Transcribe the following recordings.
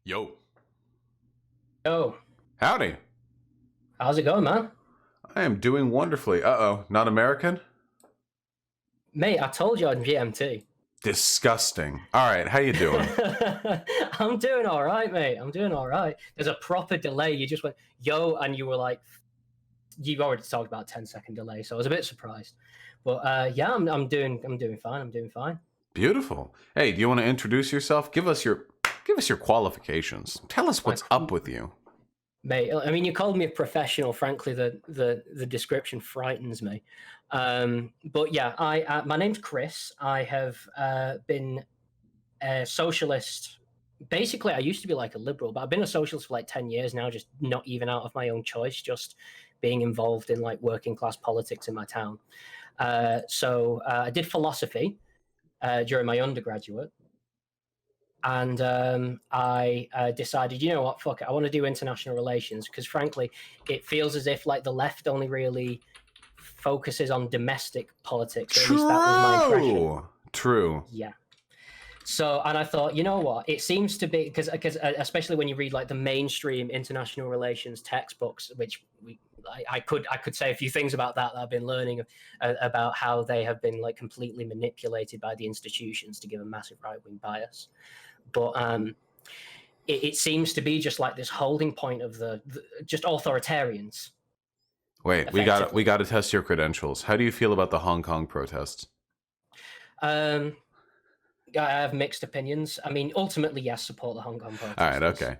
Yo. Oh, Howdy. how's it going, man? I am doing wonderfully. Uh-oh, not American? Mate, I told you I'm GMT. Disgusting. All right, how you doing? I'm doing all right, mate. I'm doing all right. There's a proper delay. You just went, yo, and you were like, you've already talked about 10-second delay, so I was a bit surprised. But yeah, I'm doing fine. I'm doing fine. Beautiful. Hey, do you want to introduce yourself? Give us your qualifications. Tell us My, what's up with you. mate, I mean, you called me a professional. Frankly, the description frightens me. But yeah, my name's Chris. I have been a socialist. Basically, I used to be like a liberal, but I've been a socialist for like 10 years now, just not even out of my own choice, just being involved in like working class politics in my town. So I did philosophy during my undergraduate. And I decided, you know what, fuck it, I want to do international relations because, frankly, it feels as if like the left only really focuses on domestic politics. Or at least that was my impression. True. Yeah. So, and I thought, you know what? It seems to be because especially when you read like the mainstream international relations textbooks, which I could say a few things about that I've been learning about how they have been like completely manipulated by the institutions to give a massive right wing bias. But it seems to be just like this holding point of the just authoritarians. Wait, we got to test your credentials. How do you feel about the Hong Kong protests? I have mixed opinions. I mean, ultimately, yes, support the Hong Kong protesters. All right, okay.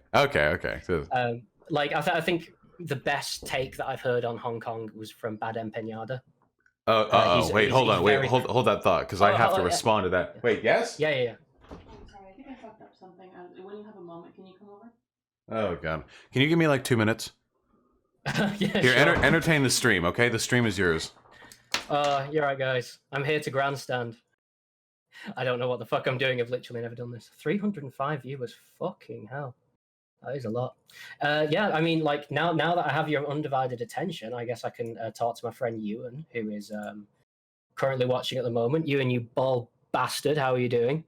Like I think the best take that I've heard on Hong Kong was from Bad Empeñada. Wait, hold on. Wait, hold that thought, because I have to respond to that. Wait, yes? Yeah. Sorry, I think I fucked up something. When you have a moment, can you come over? Oh, God. Can you give me like 2 minutes? Yeah, Here, sure. entertain the stream, okay? The stream is yours. You're right, guys. I'm here to grandstand. I don't know what the fuck I'm doing. I've literally never done this. 305 viewers. Fucking hell. That is a lot. Yeah, I mean, like, now that I have your undivided attention, I guess I can talk to my friend Ewan, who is currently watching at the moment. Ewan, you bald bastard, how are you doing?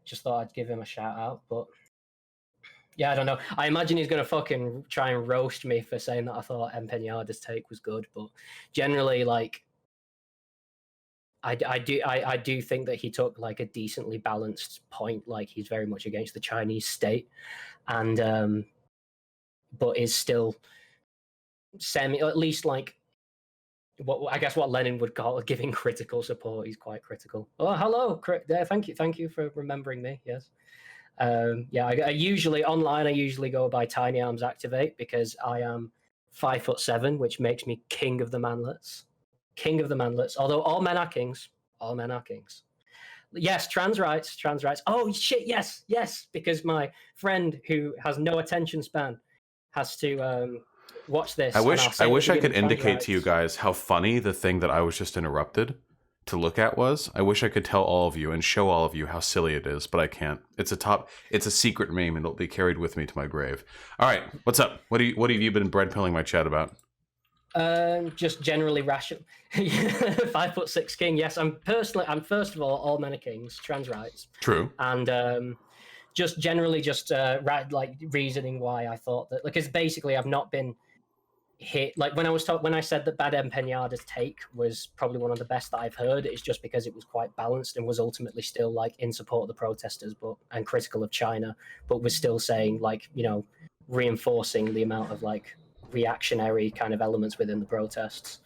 Just thought I'd give him a shout out, but yeah, I don't know. I imagine he's going to fucking try and roast me for saying that I thought Empeñada's take was good, but generally, like, I do think that he took like a decently balanced point. Like he's very much against the Chinese state, and but is still at least like what I guess what Lenin would call giving critical support. He's quite critical. Oh, hello, thank you for remembering me. Yes. Yeah, I usually online. I usually go by Tiny Arms Activate because I am 5'7", which makes me king of the manlets. King of the manlets. Although all men are kings. All men are kings. Yes, trans rights. Oh shit! Yes. Because my friend who has no attention span has to watch this. I wish I could indicate rights. to you guys how funny the thing that I was just interrupted to look at was. I wish I could tell all of you and show all of you how silly it is, but I can't. It's a secret meme, and it'll be carried with me to my grave. All right, what's up? What have you been bread pilling my chat about? Just generally rational. 5'6" king. Yes, I'm first of all men are kings, trans rights. True. And just generally like reasoning why I thought that, because basically I've not been hit. Like when I said that Bad Empeñada's take was probably one of the best that I've heard, it's just because it was quite balanced and was ultimately still like in support of the protesters, and critical of China, but was still saying like, you know, reinforcing the amount of like reactionary kind of elements within the protests.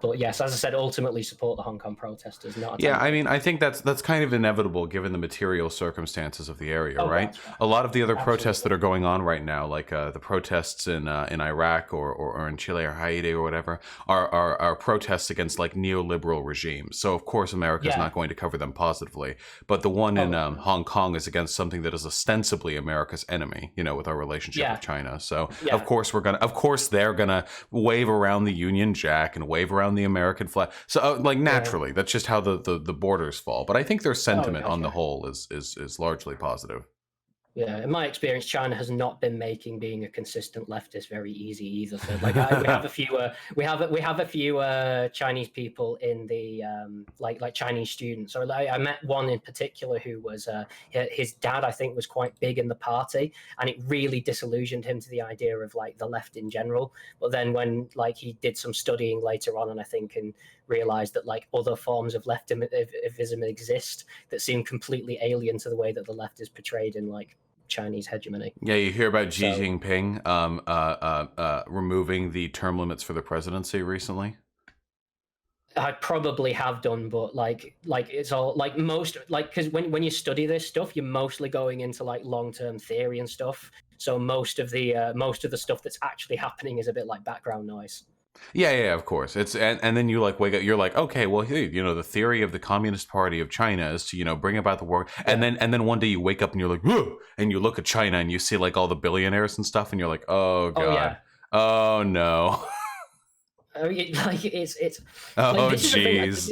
But yes, as I said, ultimately support the Hong Kong protesters. Yeah, I mean, I think that's kind of inevitable given the material circumstances of the area, right? Right? A lot of the other Absolutely. protests that are going on right now, like the protests in Iraq or in Chile or Haiti or whatever, are protests against like neoliberal regimes. So of course America's not going to cover them positively. But the one in Hong Kong is against something that is ostensibly America's enemy, you know, with our relationship with China. So of course they're gonna wave around the Union Jack and wave around the American flag. So like naturally, that's just how the borders fall. But I think their sentiment on the whole is largely positive. Yeah, in my experience, China has not been making being a consistent leftist very easy either. So, like, we have a few, we have a few Chinese people in the like Chinese students. So, like, I met one in particular who was his dad, I think, was quite big in the party, and it really disillusioned him to the idea of like the left in general. But then when like he did some studying later on, and I think and realized that like other forms of leftism exist that seem completely alien to the way that the left is portrayed in like Chinese hegemony. Yeah, you hear about Xi Jinping removing the term limits for the presidency recently? I probably have done, but like it's all like most like because when you study this stuff, you're mostly going into like long-term theory and stuff. So most of the stuff that's actually happening is a bit like background noise. Yeah, of course. It's and then you like wake up. You're like, okay, well, hey, the theory of the Communist Party of China is to bring about the war. And then one day you wake up and you're like, whoa, and you look at China and you see like all the billionaires and stuff, and you're like, oh god, oh no. Like it's oh jeez.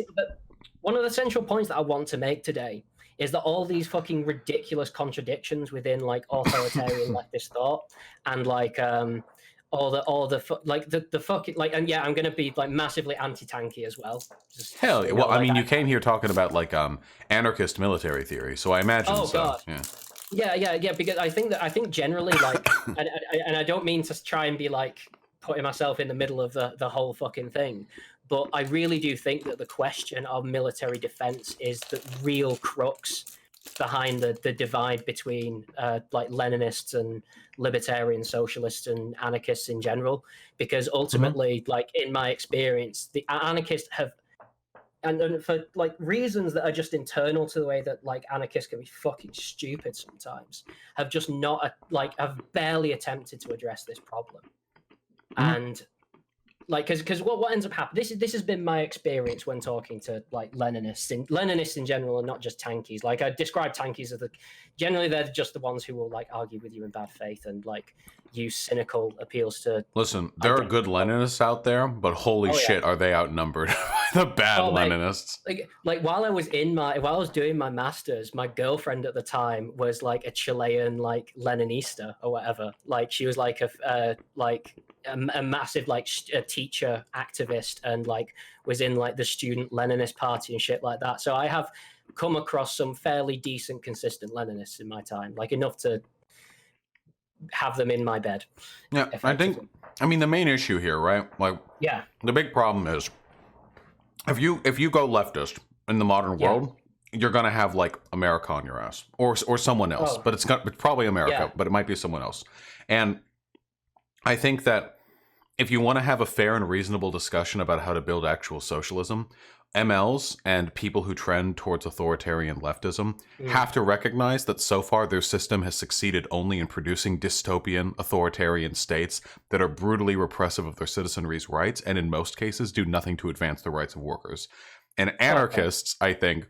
One of the central points that I want to make today is that all these fucking ridiculous contradictions within like authoritarian leftist thought and like all the fucking like, and yeah, I'm gonna be like massively anti-tanky as well. Hell, well, I mean, you came here talking about like anarchist military theory, so I imagine. Oh god. Yeah. Because I think generally like, and I don't mean to try and be like putting myself in the middle of the whole fucking thing, but I really do think that the question of military defense is the real crux behind the divide between like Leninists and libertarian socialists and anarchists in general, because ultimately like in my experience the anarchists have and for like reasons that are just internal to the way that like anarchists can be fucking stupid sometimes, have just not have barely attempted to address this problem. And like because what ends up happening, this has been my experience when talking to like Leninists in general, and not just tankies. Like I describe tankies as generally they're just the ones who will like argue with you in bad faith and like use cynical appeals to. Listen, there are good Leninists out there, but holy shit, are they outnumbered by the bad Leninists? Like while I was doing my masters, my girlfriend at the time was like a Chilean like Leninista or whatever. Like she was like a massive like a teacher activist and like was in like the student Leninist party and shit like that. So I have come across some fairly decent, consistent Leninists in my time, like enough to have them in my bed. Yeah, I mean the main issue here, right? Like, yeah, the big problem is if you go leftist in the modern world, you're gonna have like America on your ass or someone else, but it's probably America, but it might be someone else. And I think that if you want to have a fair and reasonable discussion about how to build actual socialism, MLs and people who trend towards authoritarian leftism have to recognize that so far their system has succeeded only in producing dystopian authoritarian states that are brutally repressive of their citizenry's rights and in most cases do nothing to advance the rights of workers. And anarchists, I think,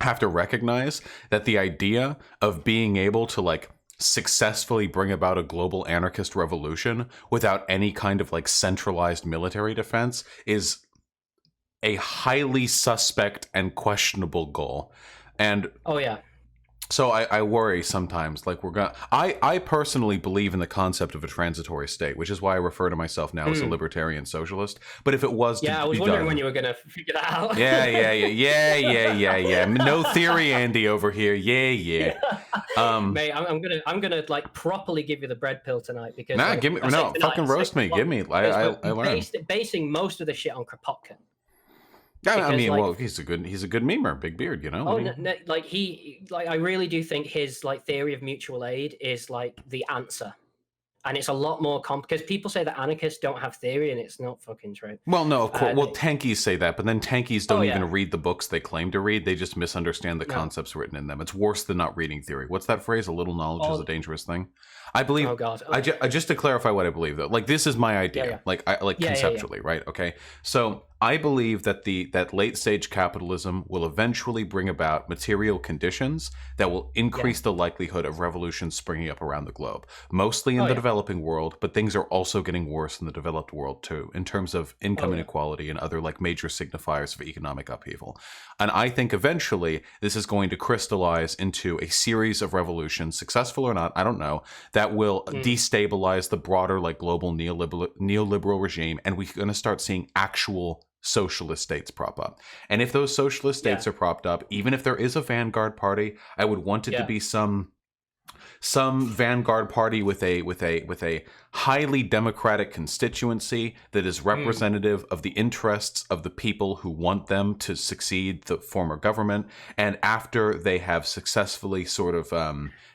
have to recognize that the idea of being able to like successfully bring about a global anarchist revolution without any kind of like centralized military defense is a highly suspect and questionable goal. And so I worry sometimes like I personally believe in the concept of a transitory state, which is why I refer to myself now as a libertarian socialist. But if it was I was wondering when you were gonna figure that out. Yeah. No theory Andy over here. Yeah. Mate, I'm gonna like properly give you the bread pill tonight because fucking roast me. Give me. I learned. Basing most of the shit on Kropotkin. I mean, like, well, he's a good memer, big beard, you know. I really do think his like theory of mutual aid is like the answer, and it's a lot more because people say that anarchists don't have theory, and it's not fucking true. Well, no, of course. Well, tankies say that, but then tankies don't even read the books they claim to read. They just misunderstand the concepts written in them. It's worse than not reading theory. What's that phrase? A little knowledge is a dangerous thing. I believe. Oh God. Just to clarify what I believe, though, like this is my idea, conceptually, right? Okay, so I believe that that late stage capitalism will eventually bring about material conditions that will increase the likelihood of revolutions springing up around the globe, mostly in the developing world, but things are also getting worse in the developed world too, in terms of income inequality and other like major signifiers of economic upheaval. And I think eventually this is going to crystallize into a series of revolutions, successful or not, I don't know, that will destabilize the broader like global neoliberal regime, and we're going to start seeing actual socialist states prop up. And if those socialist states are propped up, even if there is a vanguard party, I would want it to be some vanguard party with a highly democratic constituency that is representative of the interests of the people who want them to succeed the former government. And after they have successfully sort of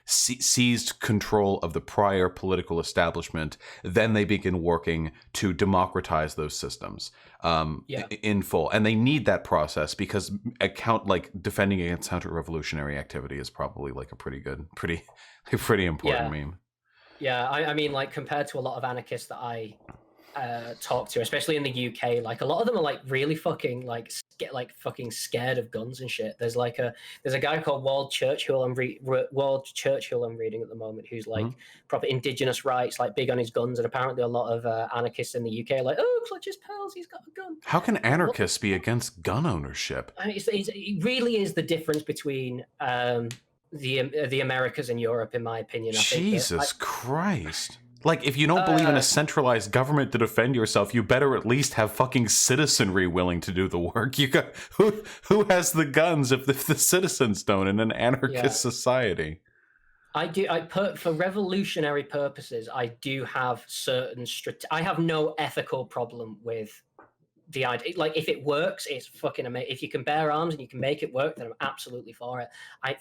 seized control of the prior political establishment, then they begin working to democratize those systems in full. And they need that process because defending against counter-revolutionary activity is probably like a pretty important meme. Yeah, I mean, like compared to a lot of anarchists that I talk to, especially in the UK, like a lot of them are like really fucking fucking scared of guns and shit. There's a guy called Wald Churchill I'm reading at the moment, who's like proper indigenous rights, like big on his guns, and apparently a lot of anarchists in the UK are like, oh, clutch his pearls, he's got a gun. How can anarchists be against gun ownership? I mean, it really is the difference between the Americas and Europe, in my opinion. Jesus Christ. Like, if you don't believe in a centralized government to defend yourself, you better at least have fucking citizenry willing to do the work. You got who has the guns if the citizens don't in an anarchist society? For revolutionary purposes, I do have certain I have no ethical problem with the idea. Like, if it works, it's fucking amazing. If you can bear arms and you can make it work, then I'm absolutely for it.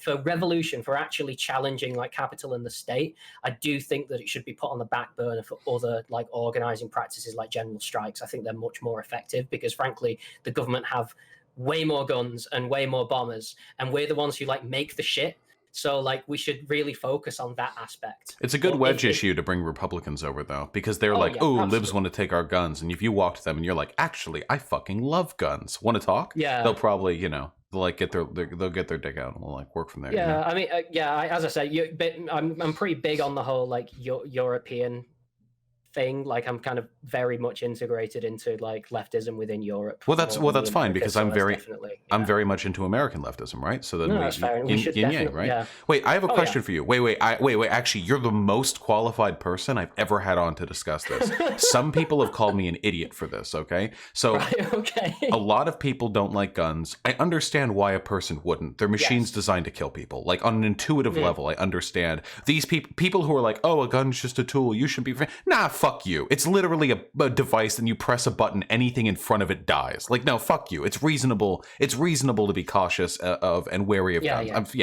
For revolution, for actually challenging like capital and the state, I do think that it should be put on the back burner for other like organizing practices like general strikes. I think they're much more effective because, frankly, the government have way more guns and way more bombers, and we're the ones who like make the shit. So, like, we should really focus on that aspect. It's a good wedge issue to bring Republicans over, though, because they're libs want to take our guns. And if you walk to them and you're like, actually, I fucking love guns. Want to talk? Yeah. They'll probably, they'll get their dick out and we'll like work from there. Yeah, I mean, as I said, I'm pretty big on the whole like European thing. Like, I'm kind of very much integrated into like leftism within Europe. Well, that's fine because I'm very much into American leftism, right? So then that's fair. We should definitely, right? Yeah. Wait, I have a question for you. Wait. Actually, you're the most qualified person I've ever had on to discuss this. Some people have called me an idiot for this. Okay, so a lot of people don't like guns. I understand why a person wouldn't. They're machines designed to kill people. Like, on an intuitive level, I understand these people who are like, oh, a gun's just a tool. You should be nah. Fuck you. It's literally a device and you press a button, anything in front of it dies. Like, no, fuck you. It's reasonable to be cautious of and wary of guns.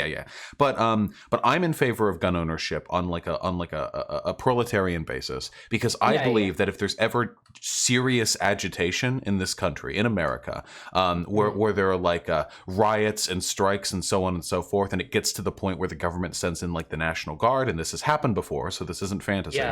But I'm in favor of gun ownership on like a proletarian basis because I believe that if there's ever serious agitation in this country, in America, where there are like riots and strikes and so on and so forth, and it gets to the point where the government sends in like the National Guard, and this has happened before, so this isn't fantasy.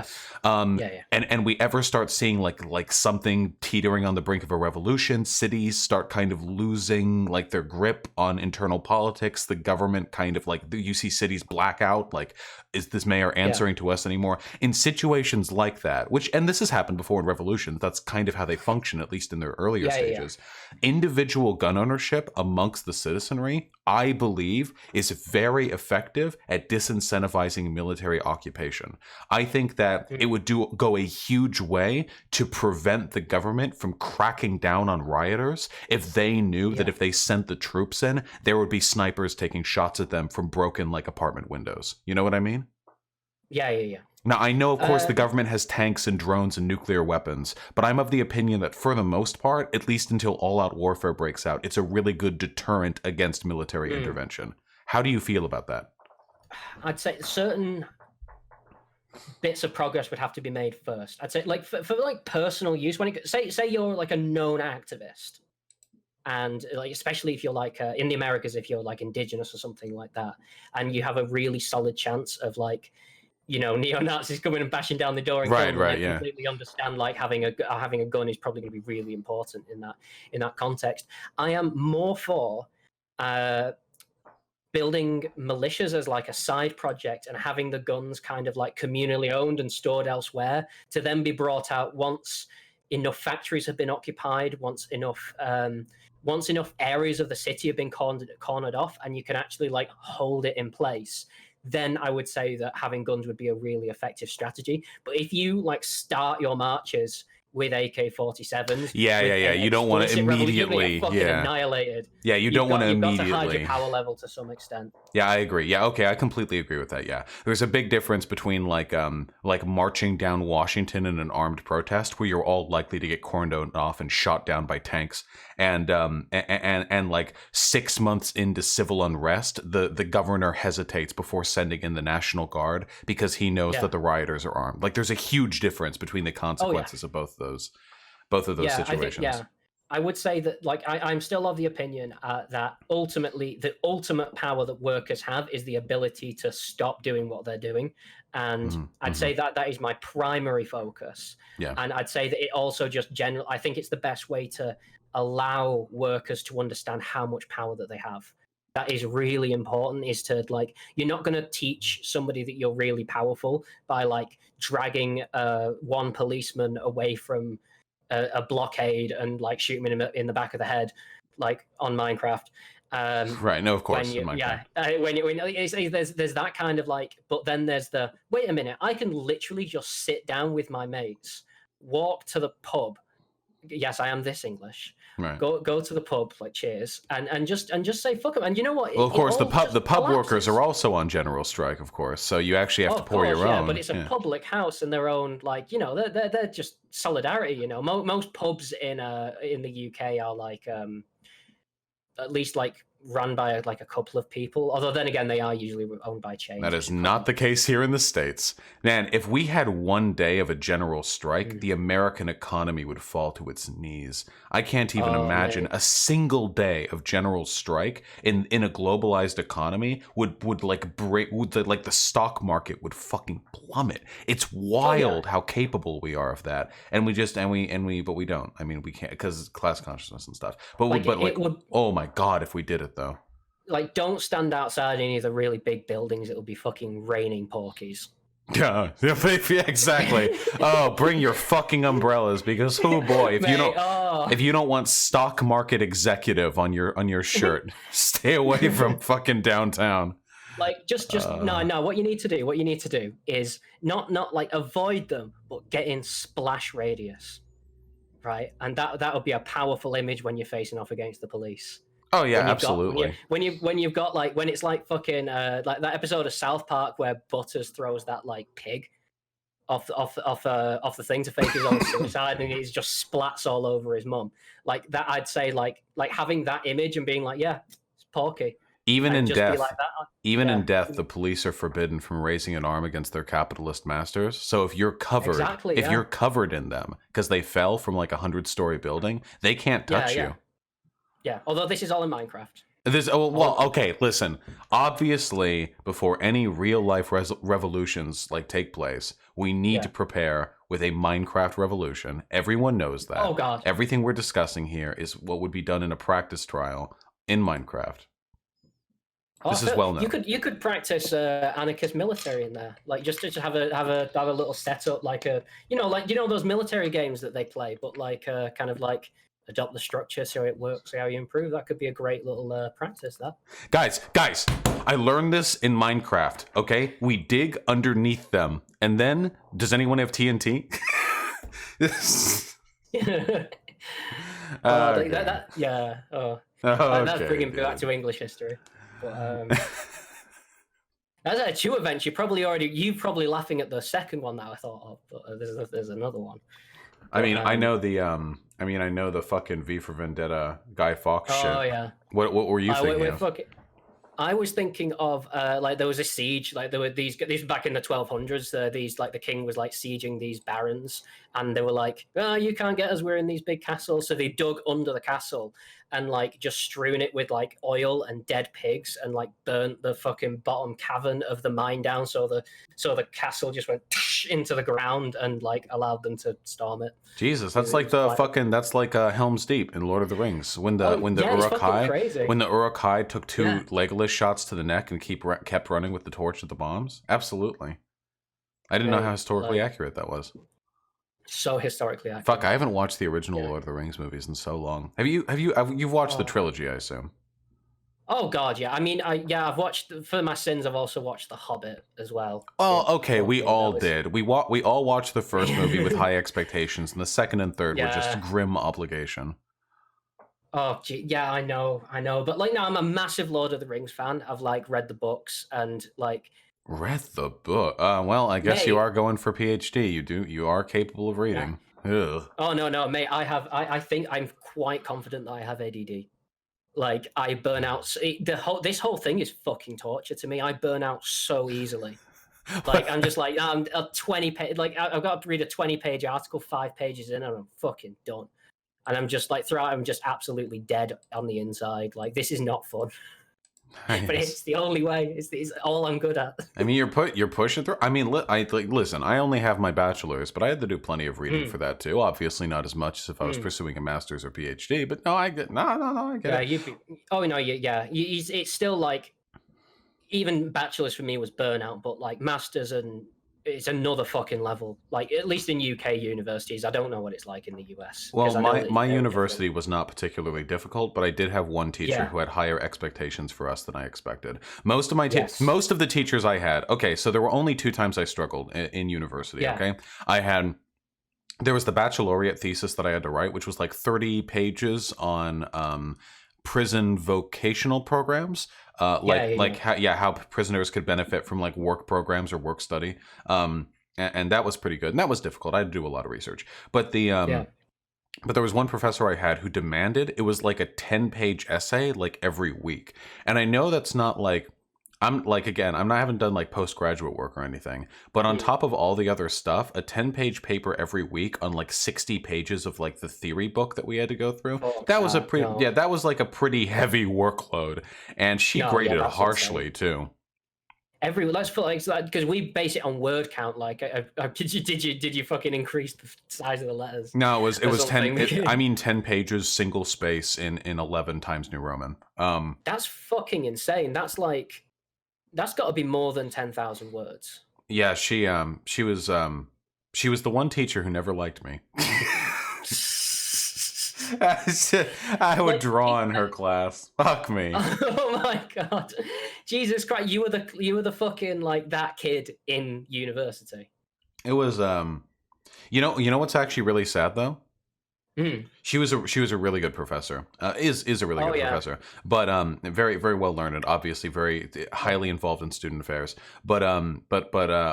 And we ever start seeing like something teetering on the brink of a revolution, cities start kind of losing like their grip on internal politics, the government kind of like, you see cities black out, like, is this mayor answering to us anymore? In situations like that, and this has happened before in revolutions, that's kind of how they function, at least in their earlier stages. Individual gun ownership amongst the citizenry, I believe, is very effective at disincentivizing military occupation. I think that it would go a huge way to prevent the government from cracking down on rioters if they knew that if they sent the troops in, there would be snipers taking shots at them from broken like apartment windows. You know what I mean? Yeah. Now, I know, of course, the government has tanks and drones and nuclear weapons, but I'm of the opinion that for the most part, at least until all-out warfare breaks out, it's a really good deterrent against military intervention. How do you feel about that? I'd say certain bits of progress would have to be made first. I'd say, like, for like personal use, when say you're like a known activist, and like, especially if you're like in the Americas, if you're like indigenous or something like that, and you have a really solid chance of like neo-Nazis coming and bashing down the door and Right, killing them. right, I yeah. completely understand like having a gun is probably going to be really important in that context. I am more for building militias as like a side project and having the guns kind of like communally owned and stored elsewhere to then be brought out once enough factories have been occupied, once enough areas of the city have been cornered off, and you can actually like hold it in place. Then I would say that having guns would be a really effective strategy. But if you like start your marches with AK-47s, yeah, you don't want to immediately fucking annihilated. Yeah, you don't want to immediately. You've got to hide your power level to some extent. Yeah, I agree. Yeah, okay, I completely agree with that. Yeah, there's a big difference between like marching down Washington in an armed protest where you're all likely to get cornered off and shot down by tanks, and like 6 months into civil unrest, the governor hesitates before sending in the National Guard because he knows that the rioters are armed. Like, there's a huge difference between the consequences of both of those situations. I would say that, like, I'm still of the opinion that ultimately the ultimate power that workers have is the ability to stop doing what they're doing. And I'd say that is my primary focus. Yeah. And I'd say that it also just I think it's the best way to allow workers to understand how much power that they have. That is really important, is to, like, you're not going to teach somebody that you're really powerful by, like, dragging one policeman away from a blockade and like shoot him in the back of the head, like on Minecraft. Right. No, of course. When there's that kind of like, but then there's the wait a minute. I can literally just sit down with my mates, walk to the pub. Yes, I am this English. Right. Go to the pub, like cheers, and just say fuck them. And you know what? Well, of course, the pub workers are also on general strike, of course. So you actually have to pour your own. But it's a public house and their own, like, they're just solidarity. Most pubs in the UK are like at least like run by like a couple of people. Although then again, they are usually owned by chains. That is not the case here in the States. Man, if we had one day of a general strike, the American economy would fall to its knees. I can't even imagine a single day of general strike in a globalized economy would the stock market would fucking plummet. It's wild how capable we are of that. And we don't. I mean, we can't because class consciousness and stuff. Oh my God, if we did it though. Like, don't stand outside any of the really big buildings. It'll be fucking raining porkies. Yeah, exactly. Oh, bring your fucking umbrellas because oh boy, if you don't want stock market executive on your shirt, stay away from fucking downtown. Like no. What you need to do is not like avoid them, but get in splash radius, right? And that would be a powerful image when you're facing off against the police. Oh yeah, absolutely. When you've got like when it's like fucking like that episode of South Park where Butters throws that like pig off the thing to fake his own suicide and he just splats all over his mum. Like that, I'd say like having that image and being like, yeah, it's Porky. Even in death, in death, the police are forbidden from raising an arm against their capitalist masters. So if you're covered, you're covered in them because they fell from like 100-story building, they can't touch you. Yeah, although this is all in Minecraft. Okay, listen. Obviously, before any real-life revolutions like take place, we need to prepare with a Minecraft revolution. Everyone knows that. Oh, God. Everything we're discussing here is what would be done in a practice trial in Minecraft. This is well known. You could practice anarchist military in there, like just to have a little setup, like those military games that they play, but like kind of like adopt the structure so it works, see how you improve. That could be a great little practice. That guys, I learned this in Minecraft. Okay, we dig underneath them, and then does anyone have TNT? That's bringing me back to English history. But, that's a two event. You're probably laughing at the second one that I thought of, but there's another one. I mean, I know the fucking V for Vendetta Guy Fawkes shit. Oh yeah. What were you thinking of? I was thinking of like there was a siege, like there were these back in the 1200s. These like the king was like sieging these barons, and they were like, "Oh, you can't get us. We're in these big castles." So they dug under the castle, and like just strewn it with like oil and dead pigs and like burnt the fucking bottom cavern of the mine down, so the castle just went into the ground and like allowed them to storm it. Jesus, that's like the fucking Helm's Deep in Lord of the Rings when the Uruk-hai took 2 Legolas shots to the neck and kept running with the torch of the bombs. Absolutely. I didn't know how historically accurate that was. So historically accurate. Fuck, I haven't watched the original Lord of the Rings movies in so long. You've watched the trilogy, I assume? Oh God, yeah. I mean, I've watched, for my sins, I've also watched The Hobbit as well. Oh, okay, we all did. We all watched the first movie with high expectations, and the second and third were just grim obligation. Oh, gee, yeah, I know. But like, no, I'm a massive Lord of the Rings fan. I've like read the books and like. Read the book? Well, I guess you are going for PhD. You are capable of reading. Yeah. Ugh. Oh no, mate. I think I'm quite confident that I have ADD. Like I burn out. This whole thing is fucking torture to me. I burn out so easily. Like I'm just like I'm a 20 page. Like I've got to read a 20-page article, 5 pages in, and I'm fucking done. And I'm just like throughout, I'm just absolutely dead on the inside. Like this is not fun. Nice. But it's the only way. It's all I'm good at. I mean, you're pushing through. I mean, listen. I only have my bachelor's, but I had to do plenty of reading for that too. Obviously, not as much as if I was pursuing a master's or PhD. But no, I get it. It's still like even bachelor's for me was burnout, but like masters and it's another fucking level. Like at least in UK universities, I don't know what it's like in the US. Well, my university was not particularly difficult, but I did have one teacher who had higher expectations for us than I expected. Most of the teachers I had. Okay, so there were only 2 times I struggled in university. Yeah. Okay, there was the baccalaureate thesis that I had to write, which was like 30 pages on prison vocational programs. How prisoners could benefit from like work programs or work study. And that was pretty good. And that was difficult. I had to do a lot of research. But but there was one professor I had who demanded it was like a 10-page essay like every week. And I know that's not like I haven't done like postgraduate work or anything, but on top of all the other stuff, a 10-page paper every week on like 60 pages of like the theory book that we had to go through. That was like a pretty heavy workload, and she graded harshly too. Let's put like because we base it on word count. Like, did you fucking increase the size of the letters? No, it was 10. 10 pages, single space in 11 times New Roman. That's fucking insane. That's got to be more than 10,000 words. Yeah, she was the one teacher who never liked me. I would draw in her class. Fuck me. Oh my God, Jesus Christ! You were the fucking like that kid in university. It was you know what's actually really sad though. She was a really good professor. Is a really good professor, but very very well learned. Obviously, very highly involved in student affairs. But a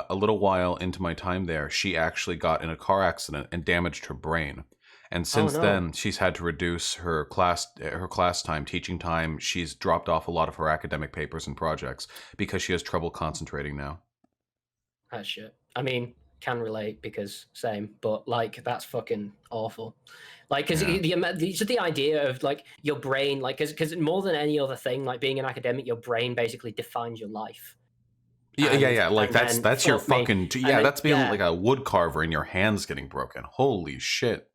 little while into my time there, she actually got in a car accident and damaged her brain. And since then, she's had to reduce her class time, teaching time. She's dropped off a lot of her academic papers and projects because she has trouble concentrating now. That shit. I mean, can relate because same, but like that's fucking awful. Like, because the idea of like your brain, like, because more than any other thing, like being an academic, your brain basically defines your life. Yeah. Like that's your fucking that's being like a wood carver and your hands getting broken. Holy shit.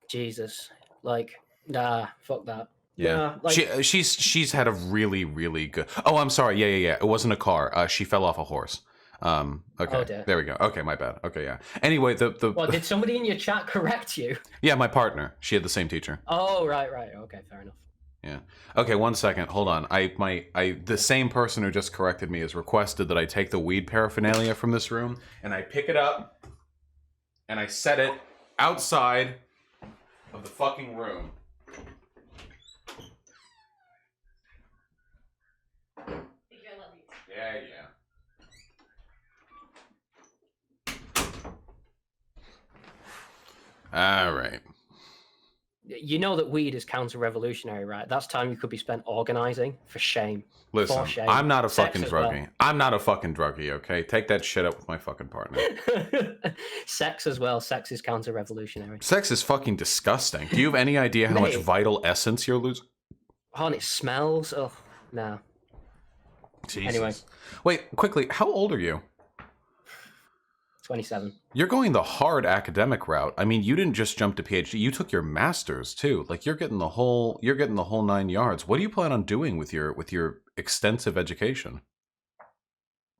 Jesus, like, nah, fuck that. Yeah, nah, like, she's had a really really good. Oh, I'm sorry. Yeah. It wasn't a car. She fell off a horse. Okay, there we go. Okay, my bad. Okay, yeah. Anyway, Well, did somebody in your chat correct you? Yeah, my partner. She had the same teacher. Oh, right. Okay, fair enough. Yeah. Okay, 1 second. Hold on. The same person who just corrected me has requested that I take the weed paraphernalia from this room and I pick it up and I set it outside of the fucking room. Yeah. All right. You know that weed is counter-revolutionary, right? That's time you could be spent organizing. For shame. Listen, for shame. I'm not a fucking druggie. Well. I'm not a fucking druggie, okay? Take that shit up with my fucking partner. Sex as well. Sex is counter-revolutionary. Sex is fucking disgusting. Do you have any idea how much vital essence you're losing? Oh, and it smells. Oh, no. Jesus. Anyway. Wait, quickly, how old are you? 27. You're going the hard academic route. I mean, you didn't just jump to PhD. You took your master's too. Like you're getting the whole 9 yards. What do you plan on doing with your extensive education?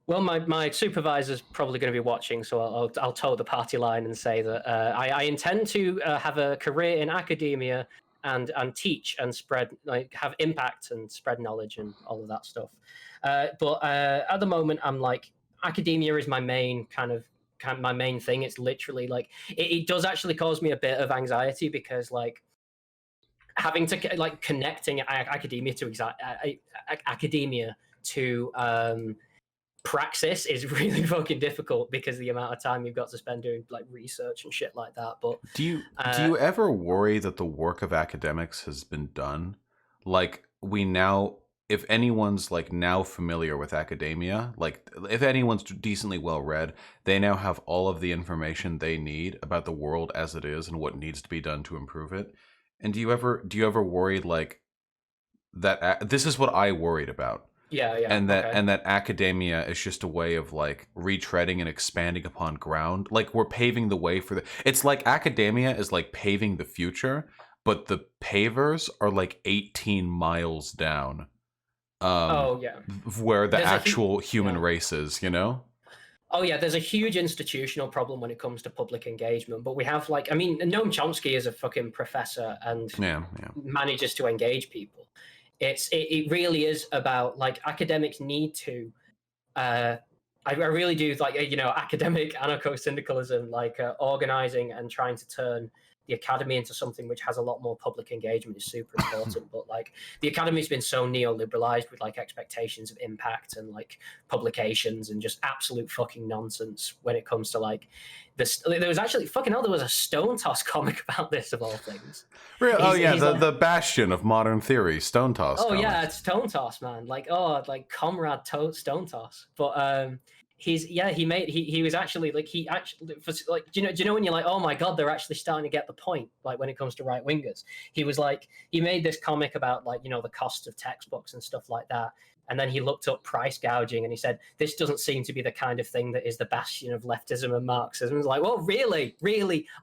Well, my supervisor's probably going to be watching, so I'll toe the party line and say that I intend to have a career in academia and teach and spread, like, have impact and spread knowledge and all of that stuff. But at the moment, I'm like, academia is my main my main thing. It's literally like it does actually cause me a bit of anxiety because like having to like connecting academia to academia to praxis is really fucking difficult because of the amount of time you've got to spend doing like research and shit like that. But do you ever worry that the work of academics has been done? Like we now, if anyone's like now familiar with academia, like if anyone's decently well read, they now have all of the information they need about the world as it is and what needs to be done to improve it. And do you ever worry like that? This is what I worried about. Yeah, And that okay. and that academia is just a way of like retreading and expanding upon ground. Like we're paving the way for it's like academia is like paving the future, but the pavers are like 18 miles down. Oh yeah. Where the There's actual human race is, you know? Oh yeah, there's a huge institutional problem when it comes to public engagement. But we have like, I mean, Noam Chomsky is a fucking professor and Yeah. manages to engage people. It really is about like academics need to. I really do like academic anarcho-syndicalism, like organizing and trying to turn the academy into something which has a lot more public engagement is super important. But like the academy's been so neoliberalized with like expectations of impact and like publications and just absolute fucking nonsense when it comes to like this. There was actually fucking hell, there was a Stone Toss comic about this of all things. Oh yeah, the bastion of modern theory, Stone Toss. Oh comics. yeah, it's Stone Toss, man. Like comrade Stone Toss. But he was actually like do you know when you're like, oh my god, they're actually starting to get the point, like when it comes to right wingers. He was like, he made this comic about like the cost of textbooks and stuff like that. And then he looked up price gouging and he said, this doesn't seem to be the kind of thing that is the bastion of leftism and Marxism. It was like, well, really?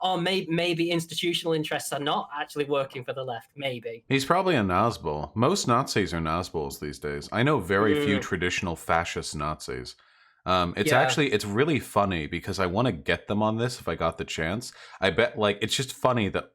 Or maybe institutional interests are not actually working for the left. Maybe. He's probably a Nazgul. Most Nazis are Nazguls these days. I know very few traditional fascist Nazis. It's really funny because I want to get them on this if I got the chance. I bet like it's just funny that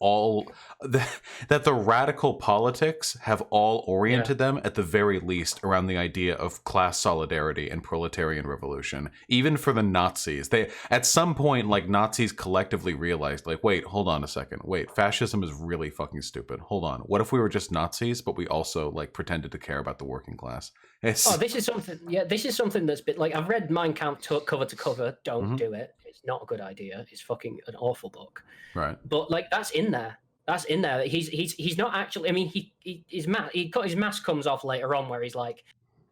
that the radical politics have all oriented them at the very least around the idea of class solidarity and proletarian revolution. Even for the Nazis, they at some point like Nazis collectively realized like, wait, hold on a second. Wait, fascism is really fucking stupid. Hold on. What if we were just Nazis but we also like pretended to care about the working class? This is something. Yeah, this is something that's been like I've read Mein Kampf cover to cover. Don't do it. It's not a good idea. It's fucking an awful book. Right. But like that's in there. That's in there. He's not actually. I mean, his mask comes off later on where he's like,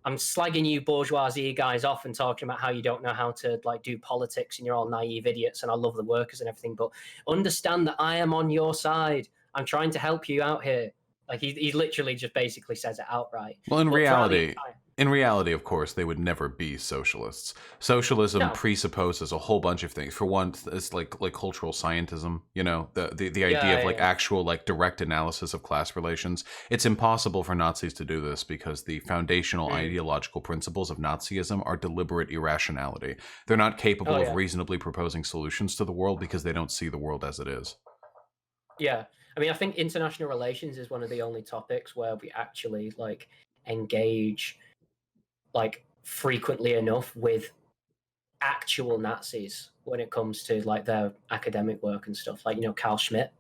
I'm slagging you bourgeoisie guys off and talking about how you don't know how to like do politics and you're all naive idiots and I love the workers and everything. But understand that I am on your side. I'm trying to help you out here. Like he literally just basically says it outright. Well, in reality, of course, they would never be socialists. Socialism presupposes a whole bunch of things. For one, it's like cultural scientism. You know, the idea of like actual like direct analysis of class relations. It's impossible for Nazis to do this because the foundational ideological principles of Nazism are deliberate irrationality. They're not capable of reasonably proposing solutions to the world because they don't see the world as it is. Yeah. I mean, I think international relations is one of the only topics where we actually like engage like frequently enough with actual Nazis when it comes to like their academic work and stuff. Like, Carl Schmitt.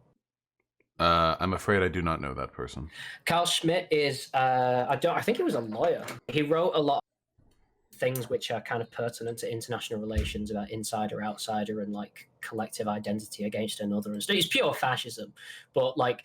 I'm afraid I do not know that person. Carl Schmitt is I think he was a lawyer. He wrote a lot of things which are kind of pertinent to international relations about insider outsider and like collective identity against another and stuff. It's pure fascism, but like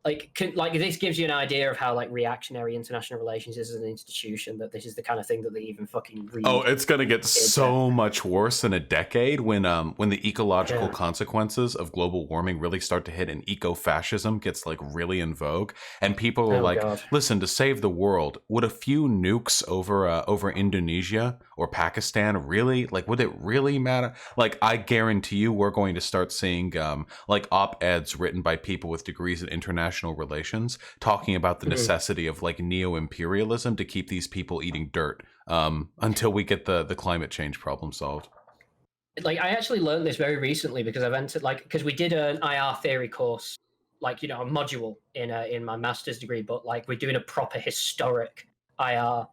like this gives you an idea of how like reactionary international relations is as an institution, that this is the kind of thing that they even fucking read. Oh, it's gonna get so much worse in a decade when the ecological consequences of global warming really start to hit and eco-fascism gets like really in vogue, and people are like, God. Listen, to save the world, would a few nukes over Indonesia or Pakistan really, like, would it really matter? Like, I guarantee you we're going to start seeing like op-eds written by people with degrees in international relations talking about the necessity of like neo-imperialism to keep these people eating dirt until we get the climate change problem solved. Like, I actually learned this very recently because I've entered, like, because we did an IR theory course, like, you know, a module in my master's degree, but like we're doing a proper historic IR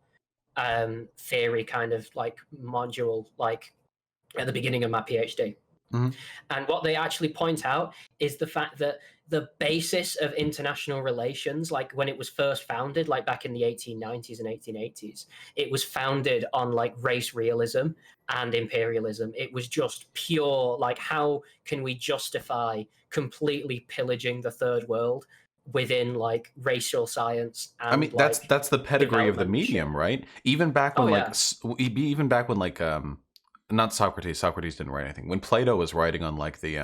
theory kind of like module, like at the beginning of my PhD. Mm-hmm. And what they actually point out is the fact that the basis of international relations, like when it was first founded, like back in the 1890s and 1880s, it was founded on like race realism and imperialism. It was just pure, like, how can we justify completely pillaging the third world within like racial science? And, I mean, that's the pedigree of the medium, right? Even back when even back when like not Socrates didn't write anything. When Plato was writing on like the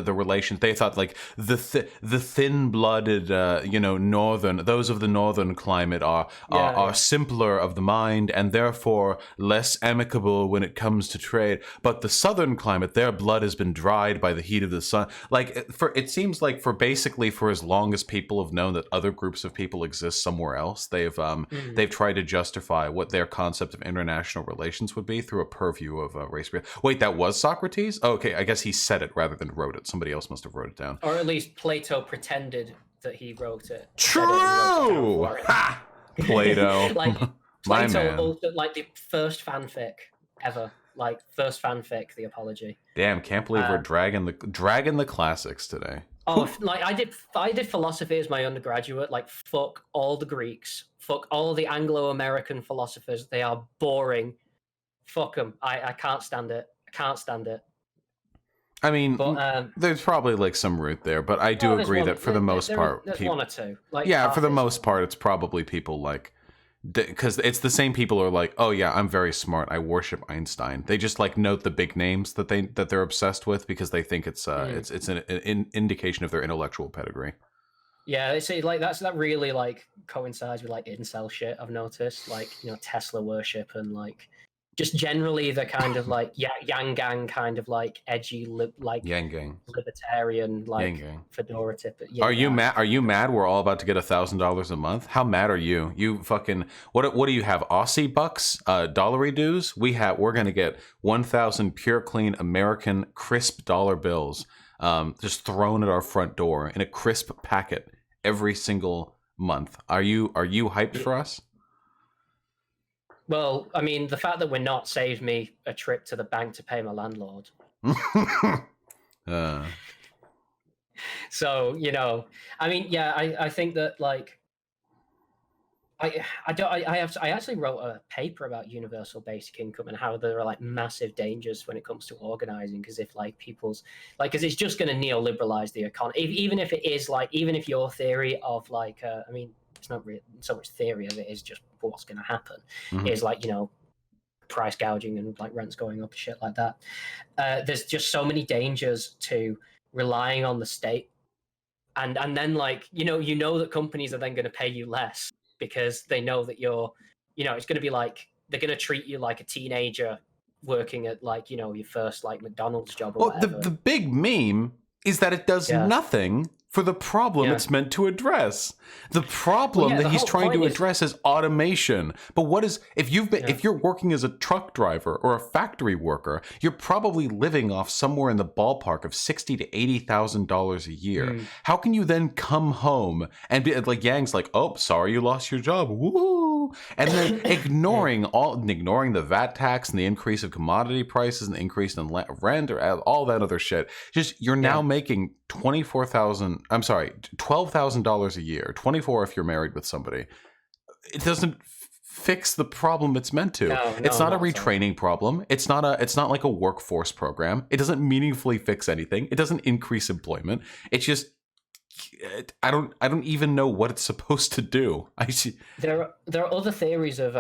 relations, they thought like the thin-blooded those of the northern climate are simpler of the mind and therefore less amicable when it comes to trade, but the southern climate, their blood has been dried by the heat of the sun. Like, it seems like for as long as people have known that other groups of people exist somewhere else, they've tried to justify what their concept of international relations would be through a purview of race. Wait, that was Socrates? Oh, okay, I guess he said it rather than wrote it. Somebody else must have wrote it down. Or at least Plato pretended that he wrote it. True! Ha! Plato. Like, my Plato man. Also, like, the first fanfic ever. Like, first fanfic, The Apology. Damn, can't believe we're dragging the classics today. Oh, like, I did philosophy as my undergraduate. Like, fuck all the Greeks. Fuck all the Anglo-American philosophers. They are boring. Fuck them. I can't stand it. I mean, but, there's probably like some root there, but I do agree that for the most part, there's one or two. Like, for the most part, it's probably people like, because it's the same people who are like, oh yeah, I'm very smart, I worship Einstein. They just like note the big names that they're obsessed with because they think it's an indication of their intellectual pedigree. Yeah, see, like that really like coincides with like incel shit. I've noticed, like, you know, Tesla worship and like. Just generally the kind of like Yang Gang kind of like edgy Yang Gang libertarian like fedora tip. Are you mad? Are you mad? We're all about to get $1,000 a month. How mad are you? You fucking what do you have? Aussie bucks, dollary dues? We're gonna get 1,000 pure clean American crisp dollar bills, just thrown at our front door in a crisp packet every single month. Are you hyped for us? Well, I mean, the fact that we're not saved me a trip to the bank to pay my landlord. So, you know, I mean, yeah, I think that like I actually wrote a paper about universal basic income and how there are like massive dangers when it comes to organizing, because if like people's like, because it's just going to neoliberalize the economy, even if it is like, even if your theory of like I mean, it's not really so much theory of it, is just what's going to happen. Is like, you know, price gouging and like rents going up and shit like that. There's just so many dangers to relying on the state, and then like, you know that companies are then going to pay you less because they know that you're, you know, it's going to be like they're going to treat you like a teenager working at like, you know, your first like McDonald's job or whatever. The big meme is that it does nothing for the problem it's meant to address. The problem that he's trying to address is automation. But what is, if you're working as a truck driver or a factory worker, you're probably living off somewhere in the ballpark of $60,000 to $80,000 a year. How can you then come home and be like, Yang's like, oh, sorry you lost your job, woo, and then ignoring the VAT tax and the increase of commodity prices and the increase in rent or all that other shit. Just you're now making $12,000 a year, 24 if you're married with somebody. It doesn't fix the problem it's meant to. It's not a retraining problem. It's not like a workforce program. It doesn't meaningfully fix anything. It doesn't increase employment. It's just I don't even know what it's supposed to do. There are other theories of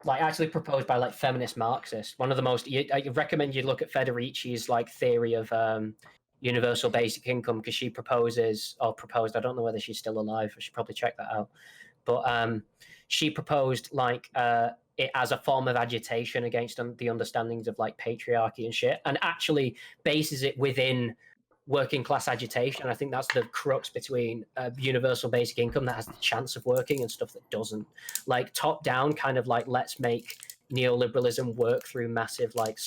like actually proposed by like feminist Marxists. One of the most I recommend you look at Federici's like theory of universal basic income, because she proposed, I don't know whether she's still alive, I should probably check that out, but she proposed like it as a form of agitation against the understandings of like patriarchy and shit, and actually bases it within working class agitation. I think that's the crux between universal basic income that has the chance of working and stuff that doesn't. Like top down, kind of like let's make neoliberalism work through massive like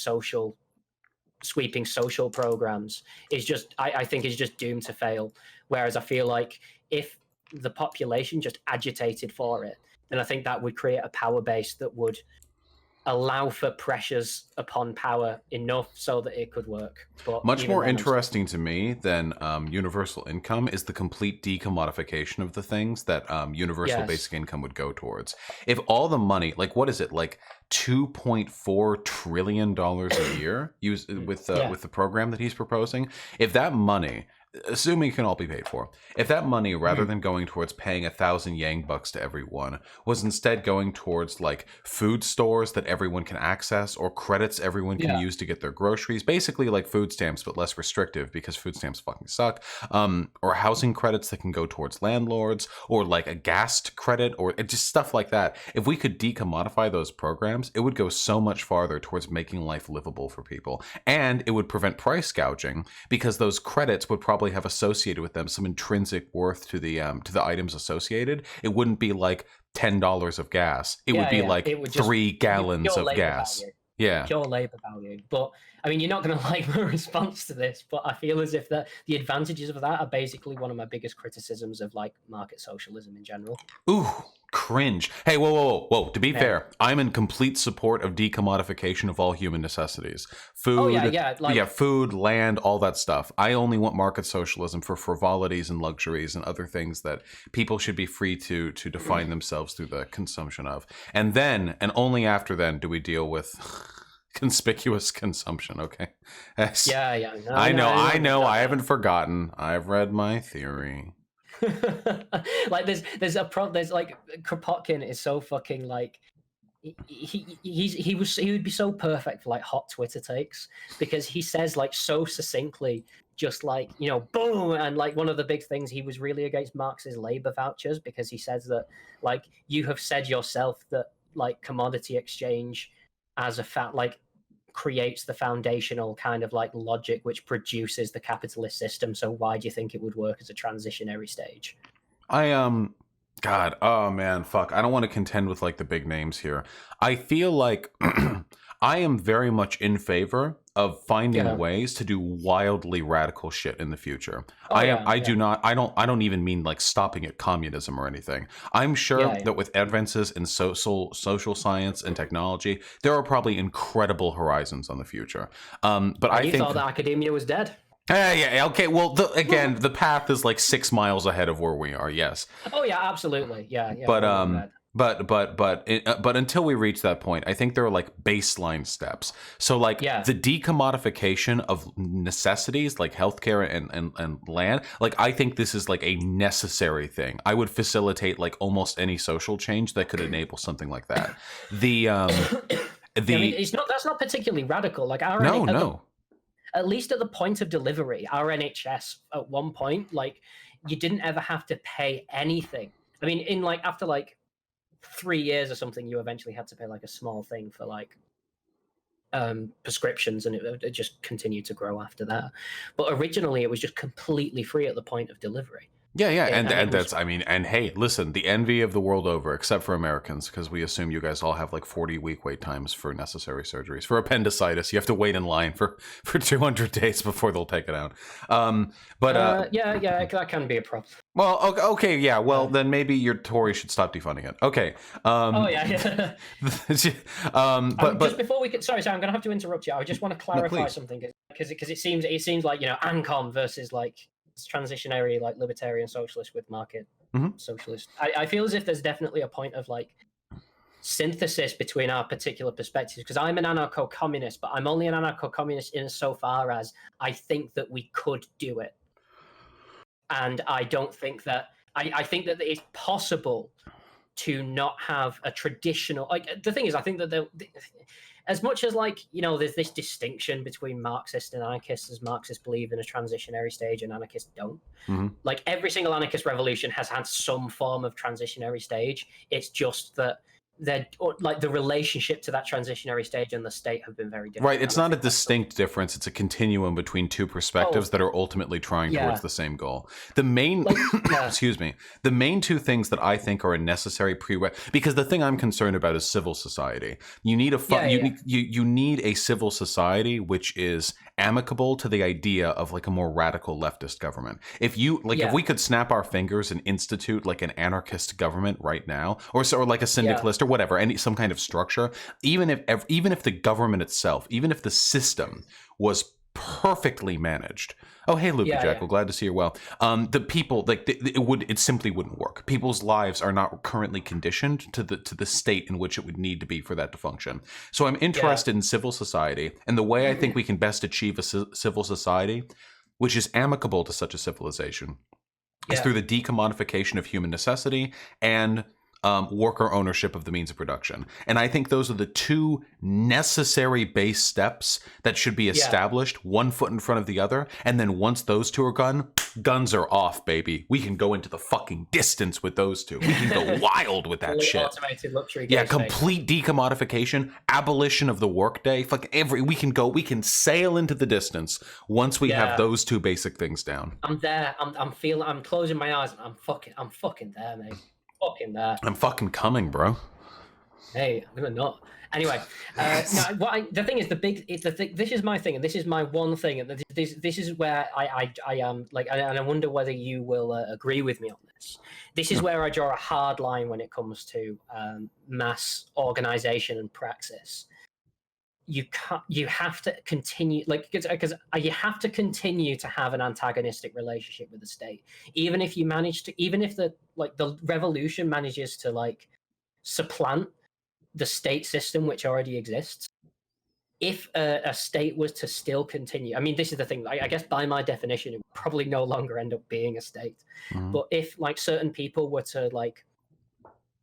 sweeping social programs is just, I think is just doomed to fail. Whereas I feel like if the population just agitated for it, then I think that would create a power base that would allow for pressures upon power enough so that it could work. But much more interesting to me than universal income is the complete decommodification of the things that universal basic income would go towards. If all the money, like what is it, like $2.4 trillion a year used with the program that he's proposing, if that money, assuming it can all be paid for, if that money, rather than going towards paying 1,000 yang bucks to everyone, was instead going towards like food stores that everyone can access, or credits everyone can use to get their groceries, basically like food stamps but less restrictive because food stamps fucking suck, or housing credits that can go towards landlords, or like a gas credit, or just stuff like that. If we could decommodify those programs, it would go so much farther towards making life livable for people, and it would prevent price gouging, because those credits would probably have associated with them some intrinsic worth to the items associated. It wouldn't be like $10 of gas. It would be like 3 gallons of gas. Value. Yeah, pure labor value. But I mean, you're not going to like my response to this, but I feel as if the advantages of that are basically one of my biggest criticisms of like market socialism in general. Ooh, cringe. Hey, whoa. To be fair, I'm in complete support of decommodification of all human necessities. Food, food, land, all that stuff. I only want market socialism for frivolities and luxuries and other things that people should be free to define themselves through the consumption of. And then, and only after then, do we deal with conspicuous consumption. Okay. Yeah. I know. I haven't forgotten. I've read my theory. Like there's like Kropotkin is so fucking like he would be so perfect for like hot Twitter takes, because he says like so succinctly, just like, you know, boom. And like one of the big things, he was really against Marx's labor vouchers, because he says that like you have said yourself that like commodity exchange as a creates the foundational kind of like logic which produces the capitalist system. So why do you think it would work as a transitionary stage? God, oh man, fuck. I don't want to contend with like the big names here. I feel like I am very much in favor of finding ways to do wildly radical shit in the future. I don't even mean like stopping at communism or anything. I'm sure that with advances in social science and technology, there are probably incredible horizons on the future. But I think thought that academia was dead. Yeah. Okay. Well, the path is like 6 miles ahead of where we are. Yes. Oh yeah, absolutely. Yeah. But until we reach that point, I think there are like baseline steps. So like the decommodification of necessities like healthcare and land. Like I think this is like a necessary thing. I would facilitate like almost any social change that could enable something like that. I mean, that's not particularly radical. Like our no. At least at the point of delivery, our NHS at one point, like you didn't ever have to pay anything. I mean, in like after like 3 years or something, you eventually had to pay like a small thing for like prescriptions, and it just continued to grow after that. But originally, it was just completely free at the point of delivery. Yeah, and that's, I mean, and hey, listen, the envy of the world over, except for Americans, because we assume you guys all have like 40-week wait times for necessary surgeries. For appendicitis, you have to wait in line for 200 days before they'll take it out. Yeah, that can be a problem. Well, okay, yeah, well, then maybe your Tory should stop defunding it. Okay. Just before we could, sorry, I'm going to have to interrupt you. I just want to clarify something, because it seems like, you know, ANCOM versus like transitionary like libertarian socialist with market socialist. I feel as if there's definitely a point of like synthesis between our particular perspectives, because I'm an anarcho-communist, but I'm only an anarcho-communist in so far as I think that we could do it. And I don't think that I think that it's possible to not have a traditional, like, the thing is, I think that as much as, like, you know, there's this distinction between Marxists and anarchists, as Marxists believe in a transitionary stage and anarchists don't. Like, every single anarchist revolution has had some form of transitionary stage. It's just that like, the relationship to that transitionary stage and the state have been very different. Right, it's not a distinct difference. It's a continuum between two perspectives that are ultimately trying towards the same goal. The main, excuse me, the main two things that I think are a necessary prerequisite, because the thing I'm concerned about is civil society. You need you need a civil society which is amicable to the idea of, like, a more radical leftist government. If we could snap our fingers and institute, like, an anarchist government right now, or like a syndicalist or whatever, some kind of structure, even if the government itself, even if the system was perfectly managed. Oh, hey, Loopy Jackal, glad to see you well. The people, like, it simply wouldn't work. People's lives are not currently conditioned to the state in which it would need to be for that to function. So I'm interested in civil society, and the way I think we can best achieve a civil society which is amicable to such a civilization is through the decommodification of human necessity and worker ownership of the means of production. And I think those are the two necessary base steps that should be established, one foot in front of the other. And then once those two are gone, guns are off, baby. We can go into the fucking distance with those two. We can go wild with that shit. Automated luxury complete decommodification, abolition of the workday. We can sail into the distance once we have those two basic things down. I'm there. I'm closing my eyes. And I'm fucking there, mate. Fucking there. I'm fucking coming, bro. Hey, I'm gonna not. Anyway, the thing is, this is my thing, and this is my one thing, and this is where I am, like, and I wonder whether you will agree with me on this. This is where I draw a hard line when it comes to mass organization and praxis. You have to continue, like, because you have to continue to have an antagonistic relationship with the state, even if the revolution manages to, like, supplant the state system which already exists. If a state was to still continue, I mean, this is the thing, I guess by my definition, it would probably no longer end up being a state. But if, like, certain people were to, like,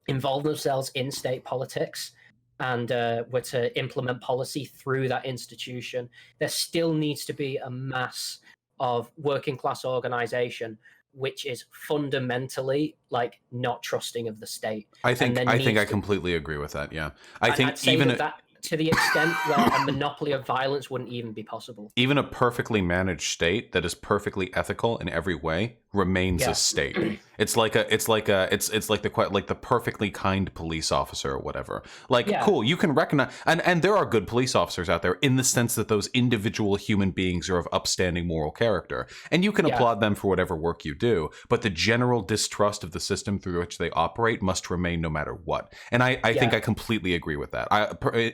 involve themselves in state politics and were to implement policy through that institution, there still needs to be a mass of working class organization which is fundamentally, like, not trusting of the state. I think I completely agree with that. Yeah, I'd say that to the extent where a monopoly of violence wouldn't even be possible. Even a perfectly managed state that is perfectly ethical in every way remains a state. It's like the perfectly kind police officer or whatever. Like, cool, you can recognize, and there are good police officers out there in the sense that those individual human beings are of upstanding moral character, and you can applaud them for whatever work you do. But the general distrust of the system through which they operate must remain no matter what. And I think I completely agree with that.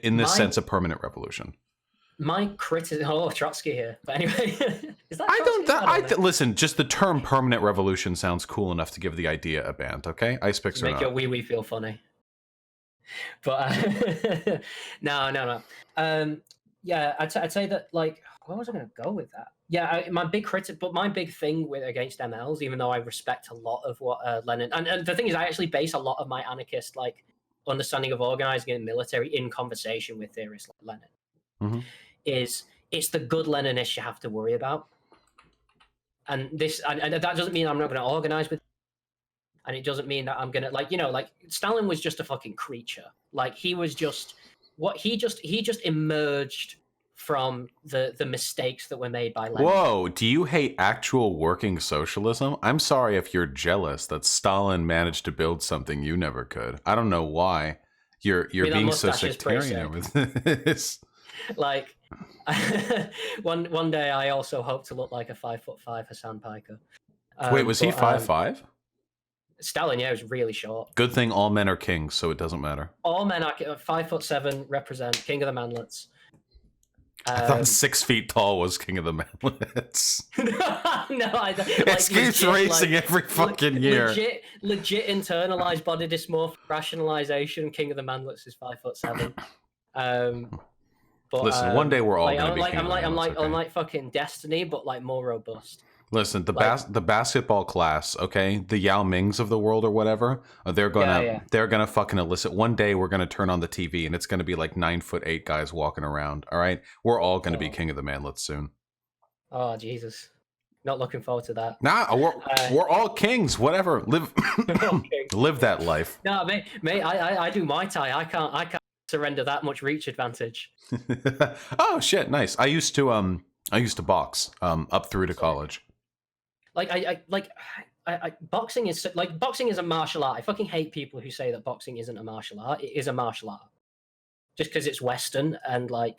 In this sense, a permanent revolution. My criticism. Oh, Trotsky here. But anyway, is that listen, just the term permanent revolution sounds cool enough to give the idea a band, okay? Ice picks make your wee feel funny. But no. I'd say that, like, where was I going to go with that? Yeah, my big thing against MLs, even though I respect a lot of what Lenin, and the thing is, I actually base a lot of my anarchist, like, understanding of organizing in the military in conversation with theorists like Lenin. Is it's the good Leninists you have to worry about, and that doesn't mean I'm not going to organize with, and it doesn't mean that I'm going to, like, Stalin was just a fucking creature. Like, he was just he just emerged from the mistakes that were made by Lenin. Whoa, do you hate actual working socialism? I'm sorry if you're jealous that Stalin managed to build something you never could. I don't know why you're being so sectarian with this. Like, one day I also hope to look like a 5'5" Hassan Piker. Wait, was he 5'5"? Stalin, yeah, was really short. Good thing all men are kings, so it doesn't matter. All men are 5'7", represent king of the manlets. I thought 6 feet tall was king of the manlets. It keeps racing every fucking year. Legit internalized body dysmorphic rationalization. King of the manlets is 5'7". Listen, one day we're all gonna be. I'm like fucking Destiny, but, like, more robust. Listen, the Like- the basketball class, okay, the Yao Mings of the world or whatever, they're gonna fucking elicit. One day we're gonna turn on the TV and it's gonna be like 9'8" guys walking around. All right, we're all gonna be king of the manlets soon. Oh Jesus, not looking forward to that. Nah, we're all kings. Whatever, live live that life. No, mate, I do Muay Thai. I can't surrender that much reach advantage. Oh shit, nice. I used to box up through to college. Boxing is boxing is a martial art. I fucking hate people who say that boxing isn't a martial art. It is a martial art. Just because it's Western and like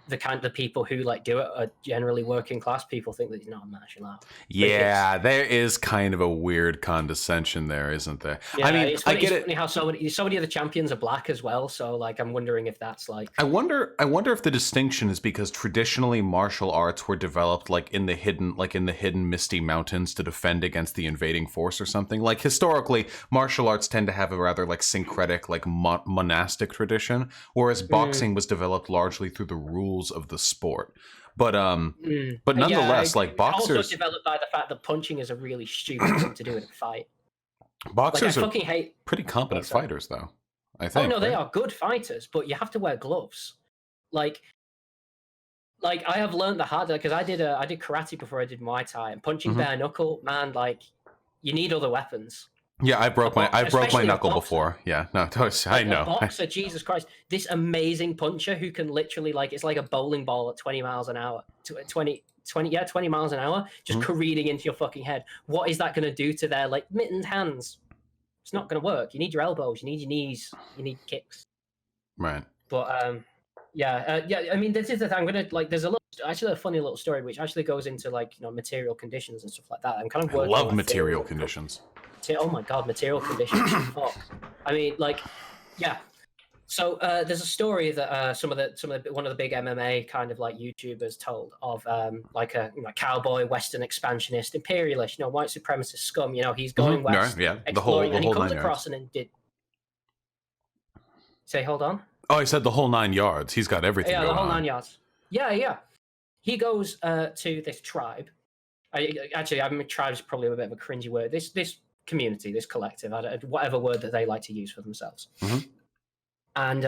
the kind of people who like do it are generally working class people think that it's not a martial art. Yeah, there is kind of a weird condescension there, isn't there? Yeah, I mean, it's funny, I get it's funny how so many of the champions are black as well. So like, I'm wondering if that's like. I wonder if the distinction is because traditionally martial arts were developed like in the hidden misty mountains to defend against the invading force or something. Like historically, martial arts tend to have a rather like syncretic, like monastic tradition, whereas boxing was developed largely through the rules of the sport. But nonetheless, like boxers also developed by the fact that punching is a really stupid thing to do in a fight. Boxers like, I fucking hate pretty competent fighters, though. I think. Oh no, they are good fighters, but you have to wear gloves. Like I have learned the hard because I did karate before I did Muay Thai, and punching bare knuckle, man, like you need other weapons. Yeah, I broke my knuckle before. Yeah, no, I know. A boxer, Jesus Christ, this amazing puncher who can literally like it's like a bowling ball at 20 miles an hour, 20 miles an hour, just careening into your fucking head. What is that going to do to their like mittened hands? It's not going to work. You need your elbows, you need your knees, you need kicks. Right. But I mean, this is the thing. I'm gonna like. There's a funny little story which actually goes into like material conditions and stuff like that. I'm kind of working. I love material conditions. Oh my god, material conditions. Fuck. I mean, like, yeah. So there's a story that one of the big MMA kind of like YouTubers told of like a cowboy Western expansionist imperialist, white supremacist scum. He's going west, exploring, and he comes across and did. Say, hold on. Oh, I said the whole 9 yards. He's got everything. Yeah, going the whole on. 9 yards. Yeah. He goes to this tribe. Tribe's probably a bit of a cringy word. This community, this collective, whatever word that they like to use for themselves. And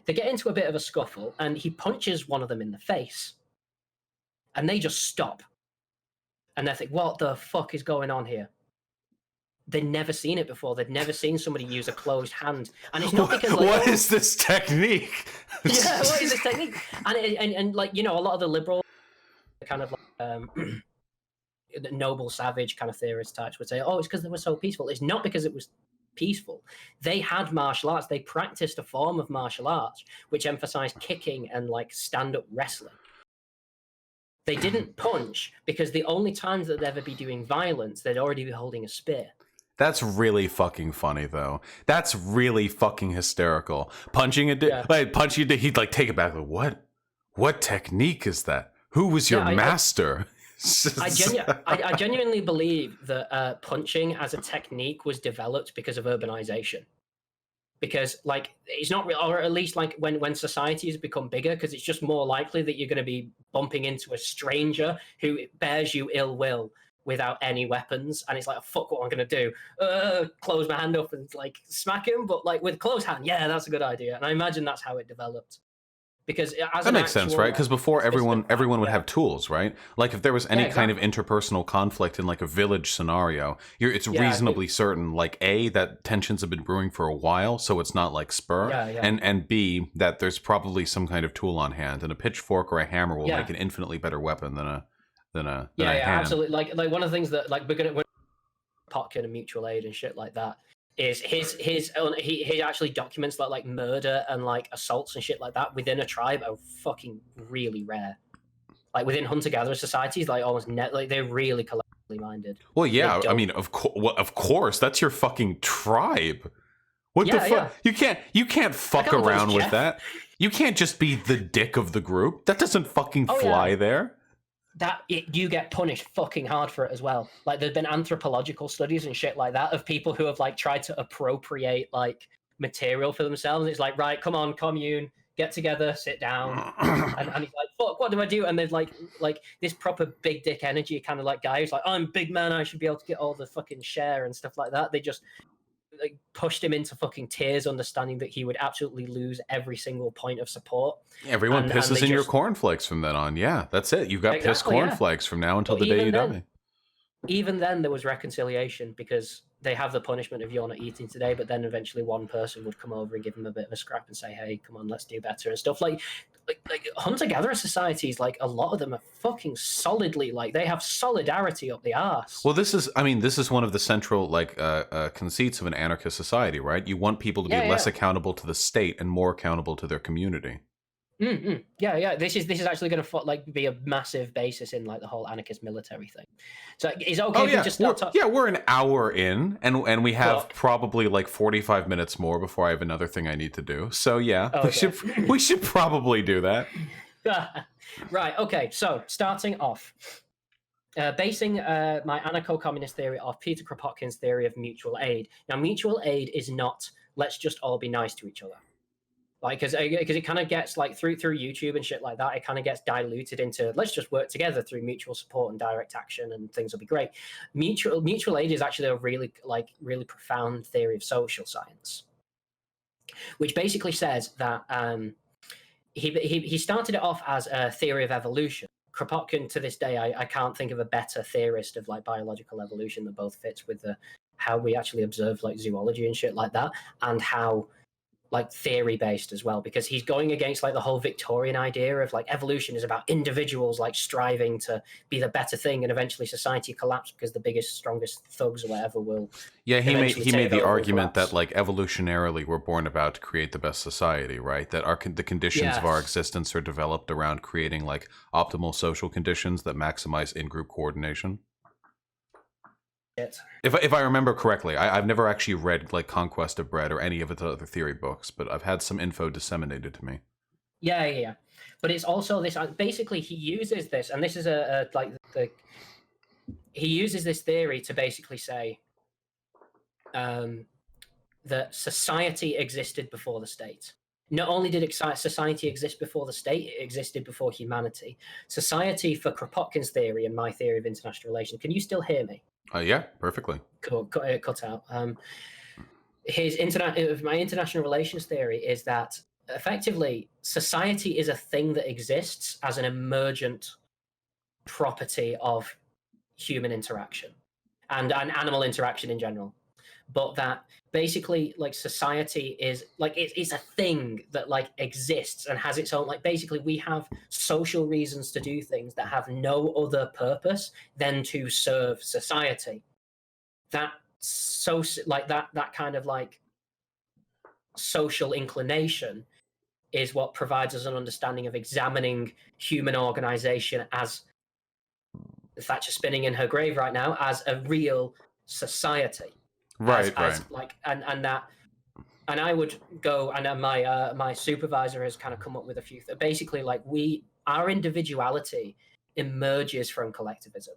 they get into a bit of a scuffle, and he punches one of them in the face, and they just stop, and they think, "What the fuck is going on here?" They'd never seen it before. They'd never seen somebody use a closed hand, and it's not because like, what is this technique? Yeah, what is this technique? And like a lot of the liberal kind of like noble savage kind of theorist types would say, "Oh, it's because they were so peaceful." It's not because it was peaceful. They had martial arts. They practiced a form of martial arts which emphasized kicking and like stand-up wrestling. They didn't punch because the only times that they'd ever be doing violence, they'd already be holding a spear. That's really fucking funny, though. That's really fucking hysterical. Punching a he'd like take it back. Like, what technique is that? Who was your master? I genuinely believe that punching as a technique was developed because of urbanization. Because like it's not real, or at least like when societies become bigger, because it's just more likely that you're going to be bumping into a stranger who bears you ill will without any weapons, and it's like, fuck, what I'm going to do? Close my hand up and like smack him, but like with closed hand, yeah, that's a good idea. And I imagine that's how it developed. Because that makes sense, right? Because before everyone would have tools, right? Like if there was any kind of interpersonal conflict in like a village scenario, it's reasonably certain, like A, that tensions have been brewing for a while, so it's not like spur, and B, that there's probably some kind of tool on hand, and a pitchfork or a hammer will make an infinitely better weapon than a hand. Absolutely. Like one of the things that like we're pocket and mutual aid and shit like that. Is he actually documents that like murder and like assaults and shit like that within a tribe are fucking really rare. Like within hunter-gatherer societies, like almost like they're really collectively minded. Well, yeah, I mean, of course, that's your fucking tribe. What the fuck? Yeah. You can't fuck around with that. You can't just be the dick of the group. That doesn't fucking fly there. You get punished fucking hard for it as well. Like there's been anthropological studies and shit like that of people who have like tried to appropriate like material for themselves. It's like, right, come on, commune, get together, sit down, and he's like, fuck, what do I do? And there's like this proper big dick energy kind of like guy who's like, I'm big man, I should be able to get all the fucking share and stuff like that. They just like pushed him into fucking tears, understanding that he would absolutely lose every single point of support. Everyone pisses in your cornflakes from then on. Yeah, that's it. You've got pissed cornflakes from now until the day you die. Even then, there was reconciliation because they have the punishment of you're not eating today, but then eventually one person would come over and give them a bit of a scrap and say, hey, come on, let's do better and stuff. Like hunter-gatherer societies, like a lot of them are fucking solidly, like they have solidarity up the arse. Well, this is one of the central conceits of an anarchist society, right? You want people to be less accountable to the state and more accountable to their community. Mm-hmm. Yeah. This is actually going to be a massive basis in like the whole anarchist military thing. So it's okay if we just start talking. Yeah, we're an hour in, and we have probably like 45 minutes more before I have another thing I need to do. So yeah, we should probably do that. Right. Okay. So starting off, basing my anarcho-communist theory off Peter Kropotkin's theory of mutual aid. Now, mutual aid is not let's just all be nice to each other. Like, because it kind of gets like through YouTube and shit like that, it kind of gets diluted into let's just work together through mutual support and direct action and things will be great. Mutual aid is actually a really profound theory of social science, which basically says that he started it off as a theory of evolution. Kropotkin, to this day, I can't think of a better theorist of like biological evolution that both fits with how we actually observe like zoology and shit like that, and how like theory based as well, because he's going against like the whole Victorian idea of like evolution is about individuals like striving to be the better thing, and eventually society collapse because the biggest, strongest thugs or whatever will. Yeah, he made the argument that like evolutionarily we're born about to create the best society, right? That the conditions of our existence are developed around creating like optimal social conditions that maximize in-group coordination. If I remember correctly, I've never actually read like Conquest of Bread or any of the other theory books, but I've had some info disseminated to me. Yeah. But it's also this. Basically, he uses this, and this is he uses this theory to basically say that society existed before the state. Not only did society exist before the state, it existed before humanity. Society, for Kropotkin's theory and my theory of international relations. Can you still hear me? Yeah, perfectly. Cool. Cut out. My international relations theory is that effectively society is a thing that exists as an emergent property of human interaction and animal interaction in general, but that basically like society is like it's a thing that like exists and has its own, like basically we have social reasons to do things that have no other purpose than to serve society. That kind of like social inclination is what provides us an understanding of examining human organization as Thatcher's spinning in her grave right now as a real society. Right. Like, and I would go, and my supervisor has kind of come up with a few. Basically, like our individuality emerges from collectivism.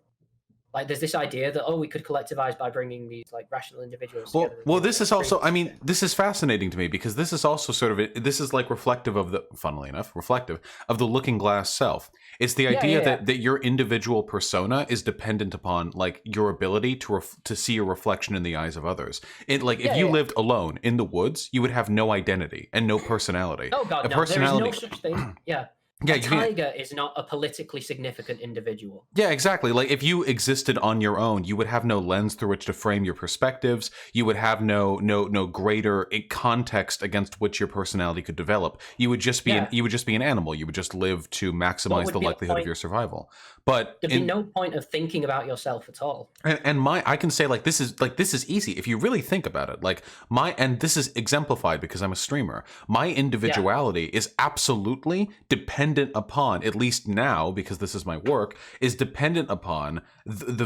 Like, there's this idea that we could collectivize by bringing these like rational individuals together. Well, this is also, I mean, this is fascinating to me because this is also sort of this is like reflective of the looking glass self. It's the idea that your individual persona is dependent upon like your ability to see a reflection in the eyes of others. If you lived alone in the woods, you would have no identity and no personality. Oh God, no, there is no such thing. Yeah. A tiger is not a politically significant individual. Yeah, exactly. Like if you existed on your own, you would have no lens through which to frame your perspectives. You would have no greater context against which your personality could develop. You would just be an animal. You would just live to maximize the likelihood of your survival. But there'd be no point of thinking about yourself at all. And I can say this is easy if you really think about it. And this is exemplified because I'm a streamer. My individuality is absolutely dependent upon, at least now because this is my work, is dependent upon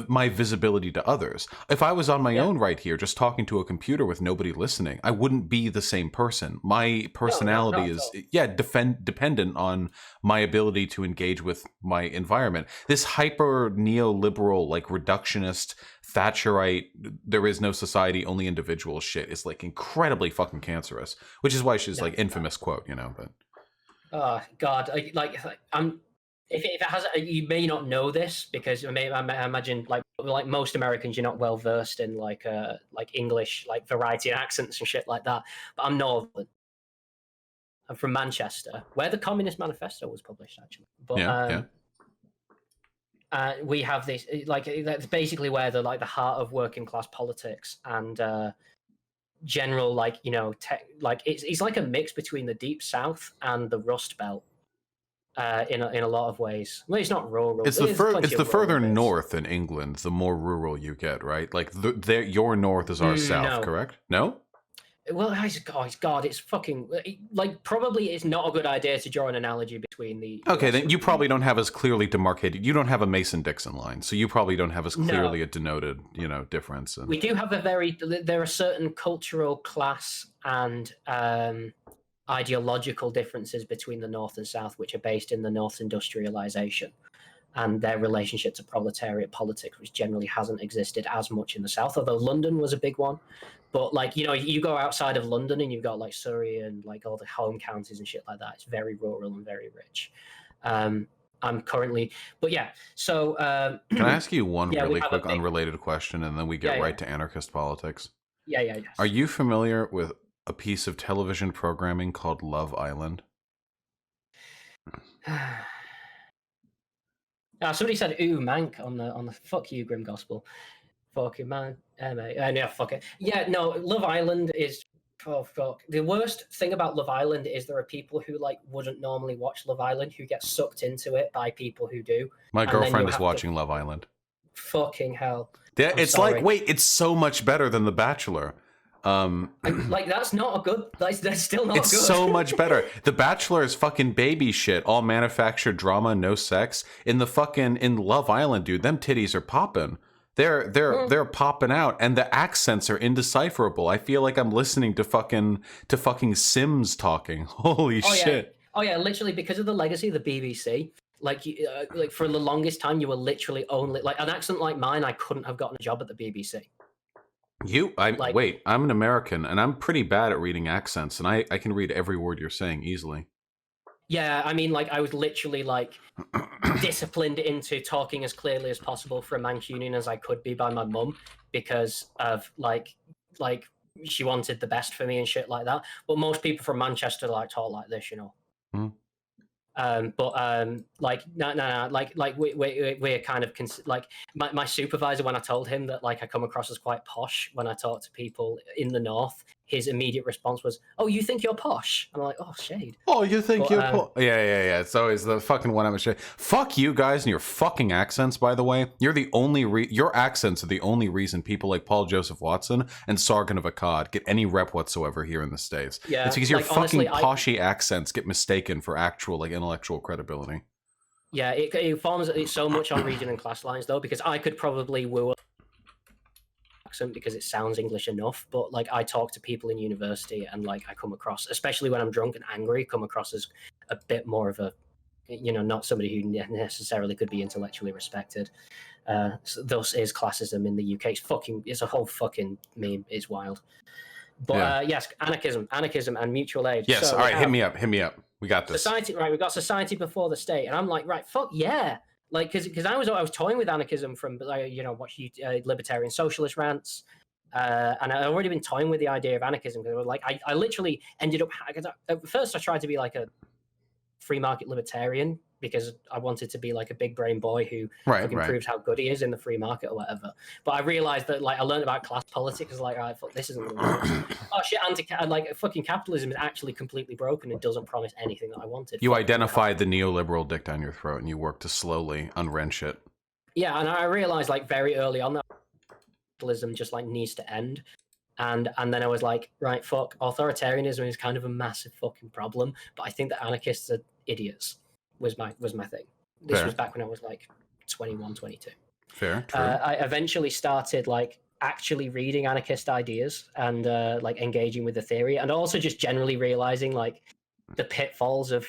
my visibility to others. If I was on my own right here just talking to a computer with nobody listening, I wouldn't be the same person. My personality is dependent on my ability to engage with my environment. This hyper neoliberal like reductionist Thatcherite there is no society, only individual shit is like incredibly fucking cancerous, which is why she's like infamous quote, but Oh God! I'm. If it has, you may not know this because I imagine like most Americans, you're not well versed in like English, like variety and accents and shit like that. But I'm Northern. I'm from Manchester, where the Communist Manifesto was published, actually. But we have this that's basically where the heart of working class politics and general it's like a mix between the Deep South and the Rust Belt. In a lot of ways. Well, it's not rural. It's the further north in England, the more rural you get, right? Like your north is our south, no. Correct? No. Well, God, it's fucking like probably it's not a good idea to draw an analogy between the. Okay, then you probably don't have as clearly demarcated. You don't have a Mason-Dixon line, so you probably don't have as clearly a denoted, difference. We do have there are certain cultural, class, and ideological differences between the North and South, which are based in the North's industrialization and their relationship to proletariat politics, which generally hasn't existed as much in the South, although London was a big one. But you go outside of London and you've got like Surrey and like all the home counties and shit like that. It's very rural and very rich. I'm currently, but yeah. So can I ask you one really quick unrelated question, and then we get right to anarchist politics? Yeah. Yes. Are you familiar with a piece of television programming called Love Island? Somebody said "ooh mank" on the fuck you Grim Gospel. Fucking man, yeah, fuck it. Yeah, no, Love Island is fuck. The worst thing about Love Island is there are people who wouldn't normally watch Love Island who get sucked into it by people who do. My girlfriend is watching Love Island. Fucking hell. Yeah, it's it's so much better than The Bachelor. That's not a good. That's still not. It's good. so much better. The Bachelor is fucking baby shit, all manufactured drama, no sex. In Love Island, dude, them titties are popping. They're popping out, and the accents are indecipherable. I feel like I'm listening to fucking Sims talking. Holy shit! Oh yeah, literally because of the legacy of the BBC. For the longest time, you were literally only an accent like mine. I couldn't have gotten a job at the BBC. Wait, I'm an American, and I'm pretty bad at reading accents, and I can read every word you're saying easily. Yeah, I mean, I was literally disciplined into talking as clearly as possible for a Mancunian as I could be by my mum because of she wanted the best for me and shit like that. But most people from Manchester talk like this, Mm. We're kind of my supervisor, when I told him that I come across as quite posh when I talk to people in the North, his immediate response was, "Oh, you think you're posh?" I'm like, "Oh, shade." Oh, you think you're posh? Yeah. It's always the fucking one I'm shade. Fuck you guys and your fucking accents. By the way, you're the only your accents are the only reason people like Paul Joseph Watson and Sargon of Akkad get any rep whatsoever here in the States. Yeah, it's because your fucking poshy accents get mistaken for actual intellectual credibility. Yeah, it forms so much on region and class lines though, because I could probably woo accent because it sounds English enough, but I talk to people in university and I come across, especially when I'm drunk and angry, come across as a bit more of a not somebody who necessarily could be intellectually respected. Thus is classism in the UK. It's a whole fucking meme. It's wild. But yes, anarchism and mutual aid. Yes, so all right, hit me up. We got this. Society, right? We got society before the state, and I'm like, right, fuck yeah, because I was toying with anarchism from watching libertarian socialist rants, and I'd already been toying with the idea of anarchism because I literally ended up. At first, I tried to be a free market libertarian because I wanted to be a big brain boy who proves how good he is in the free market or whatever. But I realized that I learned about class politics. I was right, fuck, this isn't going to work. Oh shit, fucking capitalism is actually completely broken and doesn't promise anything that I wanted. You identified the neoliberal dick down your throat and you worked to slowly unwrench it. Yeah, and I realized very early on that capitalism just needs to end. And then I was like, right, fuck, authoritarianism is kind of a massive fucking problem. But I think that anarchists are idiots. Was my thing. This was back when I was 21, 22. Fair. True. I eventually started actually reading anarchist ideas and engaging with the theory, and also just generally realizing the pitfalls of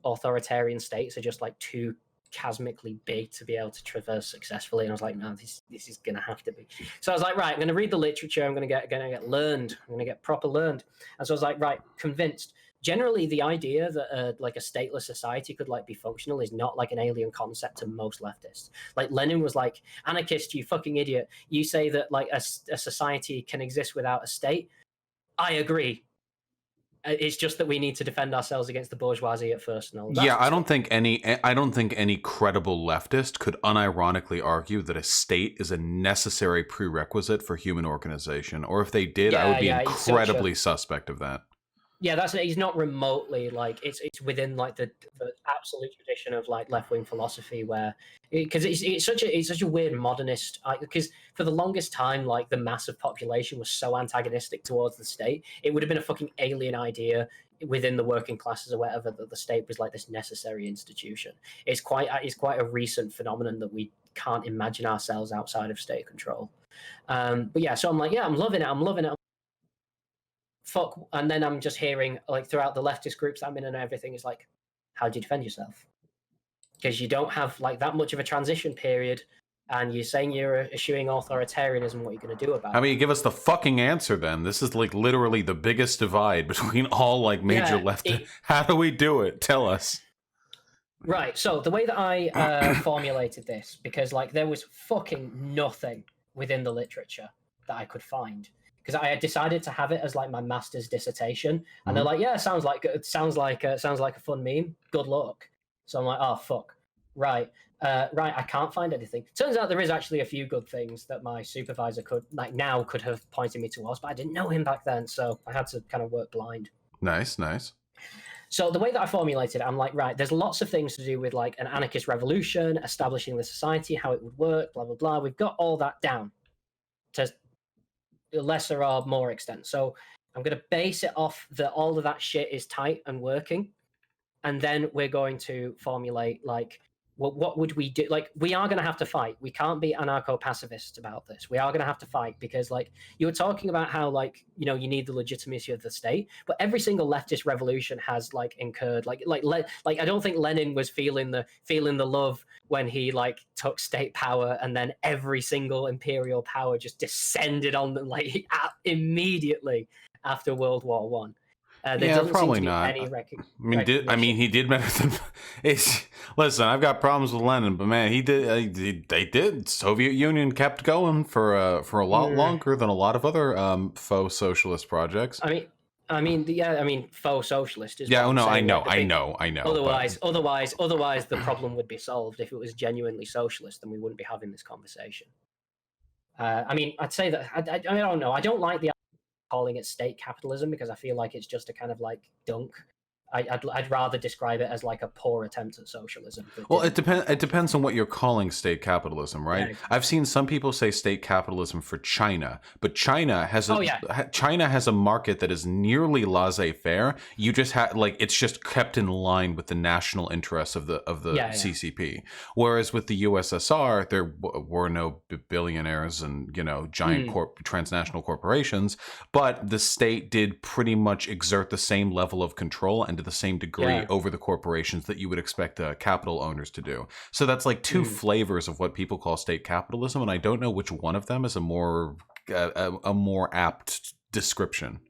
authoritarian states are just too chasmically big to be able to traverse successfully. And I was like, no, this is gonna have to be. So I was like, right, I'm gonna read the literature. I'm gonna get learned. I'm gonna get proper learned. And so I was like, right, convinced. generally the idea that like a stateless society could like be functional is not like an alien concept to most leftists. Like Lenin was like, anarchist, you fucking idiot, you say that like a society can exist without a state. I agree. It's just that we need to defend ourselves against the bourgeoisie at first and all that. Yeah, I don't think any credible leftist could unironically argue that a state is a necessary prerequisite for human organization. Or if they did, I would be incredibly suspect of that. Yeah, he's not remotely like it's within like the absolute tradition of like left wing philosophy, where because it's such a weird modernist, because for the longest time like the mass of population was so antagonistic towards the state, it would have been a fucking alien idea within the working classes or whatever that the state was like this necessary institution. It's quite a recent phenomenon that we can't imagine ourselves outside of state control. But yeah, so I'm like, yeah, I'm loving it. Fuck, and then I'm just hearing like throughout the leftist groups I'm in and everything is like, how do you defend yourself? Because you don't have like that much of a transition period, and you're saying you're eschewing authoritarianism. What are you going to do about it? I mean, give us the fucking answer then. This is like literally the biggest divide between all like major leftists. How do we do it? Tell us. Right. So the way that I formulated this, because like there was fucking nothing within the literature that I could find. Because I had decided to have it as like my master's dissertation, and they're like, "Yeah, sounds like a fun meme. Good luck." So I'm like, "Oh fuck, right, I can't find anything." Turns out there is actually a few good things that my supervisor could have pointed me towards, but I didn't know him back then, so I had to kind of work blind. Nice. So the way that I formulated it, I'm like, right, there's lots of things to do with like an anarchist revolution, establishing the society, how it would work, blah blah blah. We've got all that down to lesser or more extent. So I'm going to base it off that all of that shit is tight and working, and then we're going to formulate like what would we do? Like, we are going to have to fight. We can't be anarcho-pacifists about this. We are going to have to fight, because like you were talking about how like, you know, you need the legitimacy of the state, but every single leftist revolution has like incurred like I don't think Lenin was feeling the love when he like took state power, and then every single imperial power just descended on them like immediately after World War One. Yeah, probably not. He did better than. Listen, I've got problems with Lenin, but man, he did. They did. Soviet Union kept going for a lot longer than a lot of other faux socialist projects. I mean, faux socialist is. Yeah, no, I know. Otherwise, the problem would be solved. If it was genuinely socialist, then we wouldn't be having this conversation. I'd say that I don't know. I don't like the calling it state capitalism, because I feel like it's just a kind of like dunk. I'd rather describe it as like a poor attempt at socialism. Well, it depends on what you're calling state capitalism, right? Yeah. I've seen some people say state capitalism for China, but China has a market that is nearly laissez-faire. You just have like, it's just kept in line with the national interests of the CCP. Whereas with the USSR, there were no billionaires and, you know, giant transnational corporations, but the state did pretty much exert the same level of control and to the same degree over the corporations that you would expect capital owners to do. So that's like two flavors of what people call state capitalism, and I don't know which one of them is a more apt description.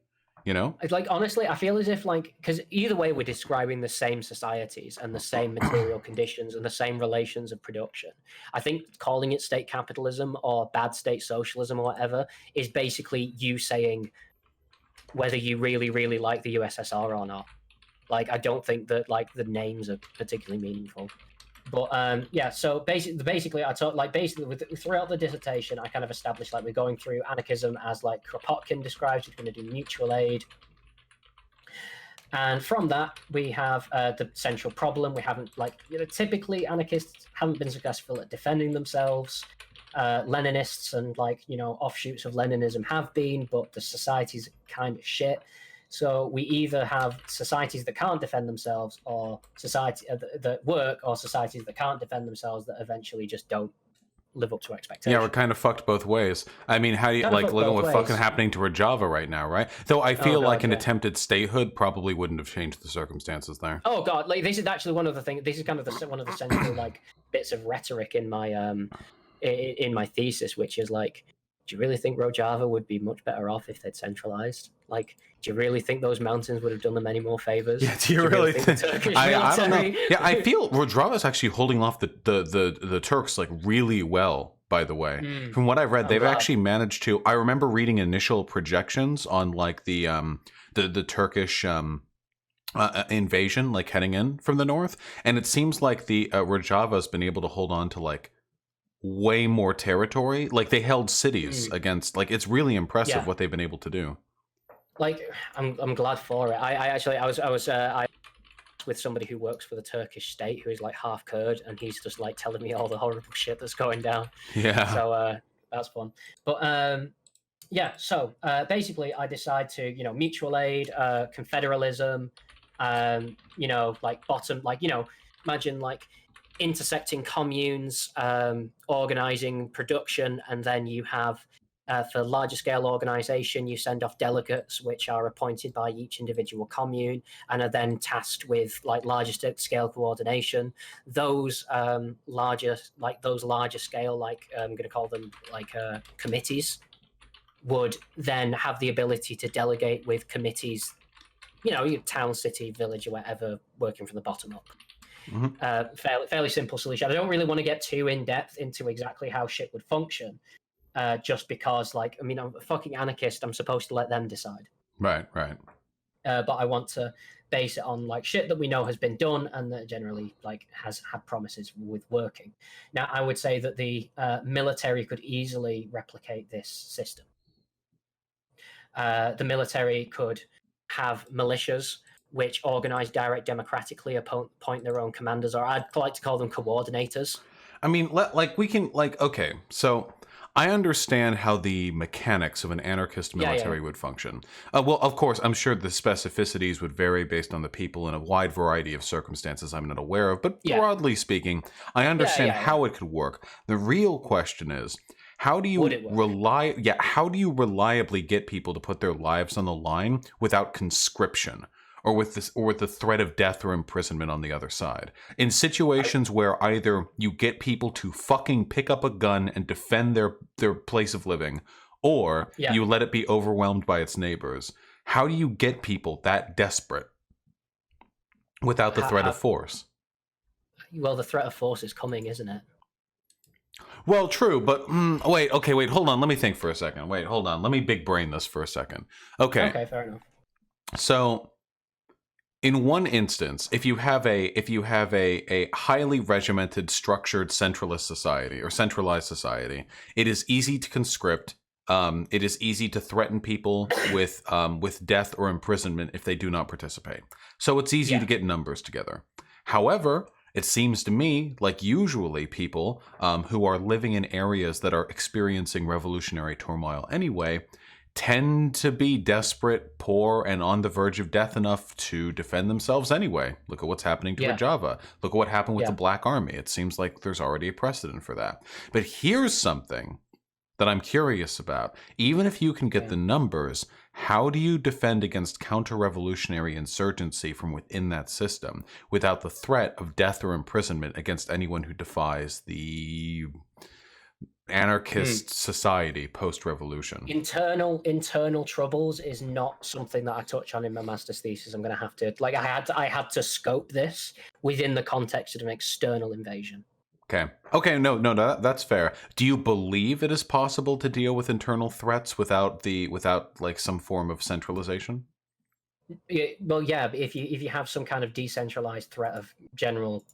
You know, it's like, honestly, I feel as if like, because either way we're describing the same societies and the same material conditions and the same relations of production. I think calling it state capitalism or bad state socialism or whatever is basically you saying whether you really, really like the USSR or not. Like, I don't think that like the names are particularly meaningful, but so basically I taught like throughout the dissertation I kind of established like we're going through anarchism as like Kropotkin describes. We're going to do mutual aid, and from that we have the central problem. We haven't typically anarchists haven't been successful at defending themselves. Leninists and offshoots of Leninism have been, but the society's kind of shit. So we either have societies that can't defend themselves, or society that work, or societies that can't defend themselves that eventually just don't live up to expectations. Yeah, we're kind of fucked both ways. I mean, how do you look at what's fucking happening to Rojava right now, right? Though I feel an attempted statehood probably wouldn't have changed the circumstances there. Oh god, this is actually one of the things. This is kind of one of the central bits of rhetoric in my thesis, which is like, do you really think Rojava would be much better off if they'd centralized? Like, do you really think those mountains would have done them any more favors? Yeah, do you really think the Turkish I don't know. military- Yeah, I feel Rojava is actually holding off the Turks like really well, by the way. From what I've read, they've actually managed to. I remember reading initial projections on like the Turkish invasion, like heading in from the north, and it seems like the Rojava's been able to hold on to like way more territory. Like they held cities against. Like it's really impressive what they've been able to do. Like I'm glad for it. I was with somebody who works for the Turkish state who is like half Kurd, and he's just like telling me all the horrible shit that's going down. Yeah. So that's fun. But yeah. So basically, I decide to mutual aid, confederalism, like bottom, like imagine like intersecting communes, organizing production, and then you have for larger scale organization, you send off delegates which are appointed by each individual commune and are then tasked with like larger scale coordination. Those larger scale, like I'm going to call them like committees, would then have the ability to delegate with committees, your town, city, village, or whatever, working from the bottom up. Fairly simple solution. I don't really want to get too in depth into exactly how shit would function, just because, like, I mean, I'm a fucking anarchist. I'm supposed to let them decide. Right. But I want to base it on like shit that we know has been done and that generally like has had promises with working. Now, I would say that the military could easily replicate this system. The military could have militias which organize direct democratically, appoint their own commanders, or I'd like to call them coordinators. I mean, okay, so I understand how the mechanics of an anarchist military would function. Well, of course, I'm sure the specificities would vary based on the people in a wide variety of circumstances I'm not aware of, but broadly speaking, I understand how it could work. The real question is, how do you how do you reliably get people to put their lives on the line without conscription? Or with the threat of death or imprisonment on the other side, in situations where either you get people to fucking pick up a gun and defend their place of living, or you let it be overwhelmed by its neighbors. How do you get people that desperate without the threat of force? Well, the threat of force is coming, isn't it? Well, true, but wait, hold on. Let me think for a second. Wait, hold on. Let me big brain this for a second. Okay, fair enough. So, in one instance, if you have a highly regimented, structured, centralized society, it is easy to conscript. It is easy to threaten people with death or imprisonment if they do not participate. So it's easy to get numbers together. However, it seems to me like usually people who are living in areas that are experiencing revolutionary turmoil anyway tend to be desperate, poor, and on the verge of death enough to defend themselves anyway. Look at what's happening to Rojava. Look at what happened with the Black Army. It seems like there's already a precedent for that. But here's something that I'm curious about. Even if you can get the numbers, how do you defend against counter-revolutionary insurgency from within that system without the threat of death or imprisonment against anyone who defies the anarchist society post-revolution? Internal troubles is not something that I touch on in my master's thesis. I'm going to have to, like, I had to scope this within the context of an external invasion. Okay, no, that's fair. Do you believe it is possible to deal with internal threats without like some form of centralization? Well, yeah, if you have some kind of decentralized threat of general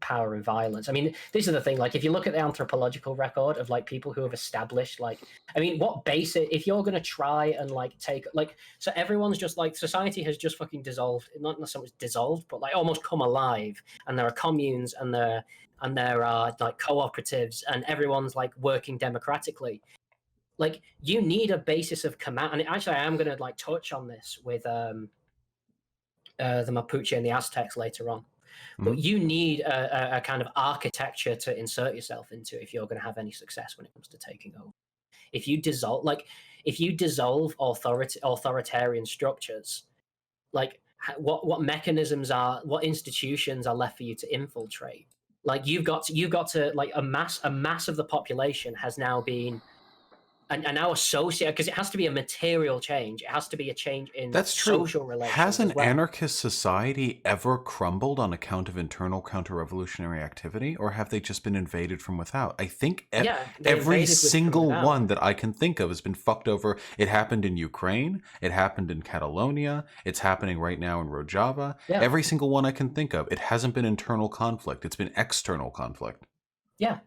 power and violence. I mean, this is the thing, like if you look at the anthropological record of like people who have established, like, I mean, what basic, if you're going to try and like take, like, so everyone's just like, society has just fucking dissolved, not so much dissolved, but like almost come alive, and there are communes and there are like cooperatives and everyone's like working democratically. Like you need a basis of command, and actually I am going to like touch on this with the Mapuche and the Aztecs later on. But you need a kind of architecture to insert yourself into if you're going to have any success when it comes to taking over. If you dissolve authoritarian structures, like what mechanisms what institutions are left for you to infiltrate? Like you've got to like a mass of the population has now been and now associate, because it has to be a material change. It has to be a change in That's true. social relations. Has an as well. anarchist society ever crumbled on account of internal counter-revolutionary activity, or have they just been invaded from without? I think they every invaded from single without. one that I can think of has been fucked over. It happened in Ukraine. It happened in Catalonia. It's happening right now in Rojava. Yeah. Every single one I can think of. It hasn't been internal conflict. It's been external conflict. Yeah.